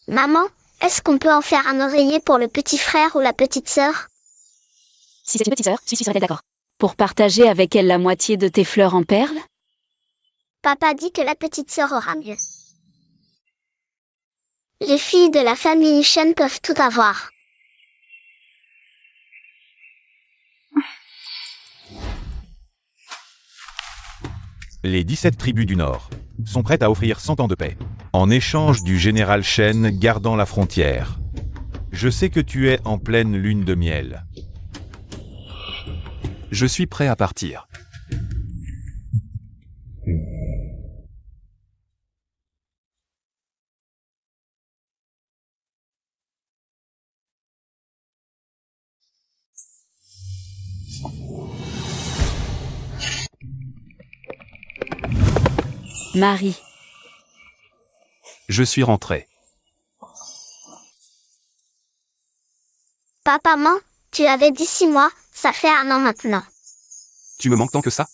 Maman, est-ce qu'on peut en faire un oreiller pour le petit frère ou la petite sœur? Si c'est une petite sœur, Suisse serait d'accord. Pour partager avec elle la moitié de tes fleurs en perles? Papa dit que la petite sœur aura mieux. Les filles de la famille Shen peuvent tout avoir. Les 17 tribus du Nord sont prêtes à offrir 100 ans de paix, en échange du général Shen gardant la frontière. Je sais que tu es en pleine lune de miel. Je suis prêt à partir. Marie. Je suis rentré. Papa, maman, tu avais dit 6 mois, ça fait 1 an maintenant. Tu me manques tant que ça?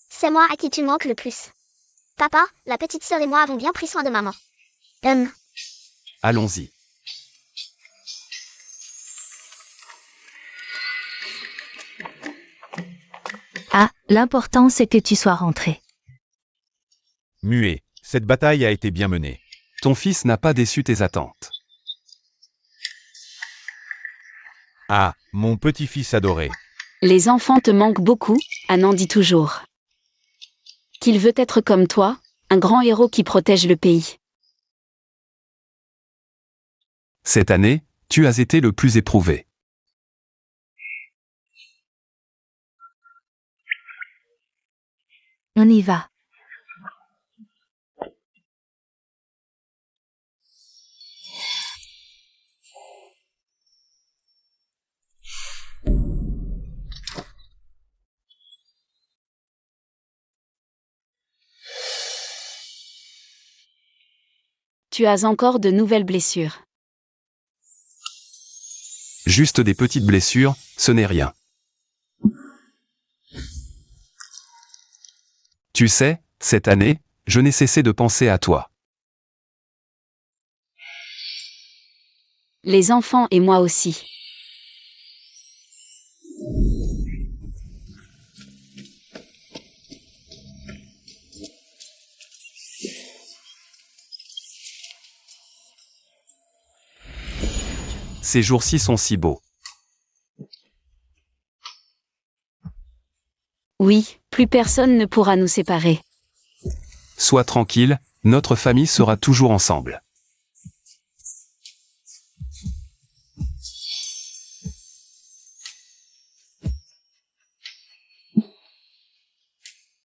C'est moi à qui tu manques le plus. Papa, la petite sœur et moi avons bien pris soin de maman. Allons-y. Ah, l'important c'est que tu sois rentré. Muet, cette bataille a été bien menée. Ton fils n'a pas déçu tes attentes. Ah, mon petit-fils adoré. Les enfants te manquent beaucoup, Anand dit toujours. Qu'il veut être comme toi, un grand héros qui protège le pays. Cette année, tu as été le plus éprouvé. On y va. Tu as encore de nouvelles blessures. Juste des petites blessures, ce n'est rien. Tu sais, cette année, je n'ai cessé de penser à toi. Les enfants et moi aussi. Ces jours-ci sont si beaux. Oui, plus personne ne pourra nous séparer. Sois tranquille, notre famille sera toujours ensemble.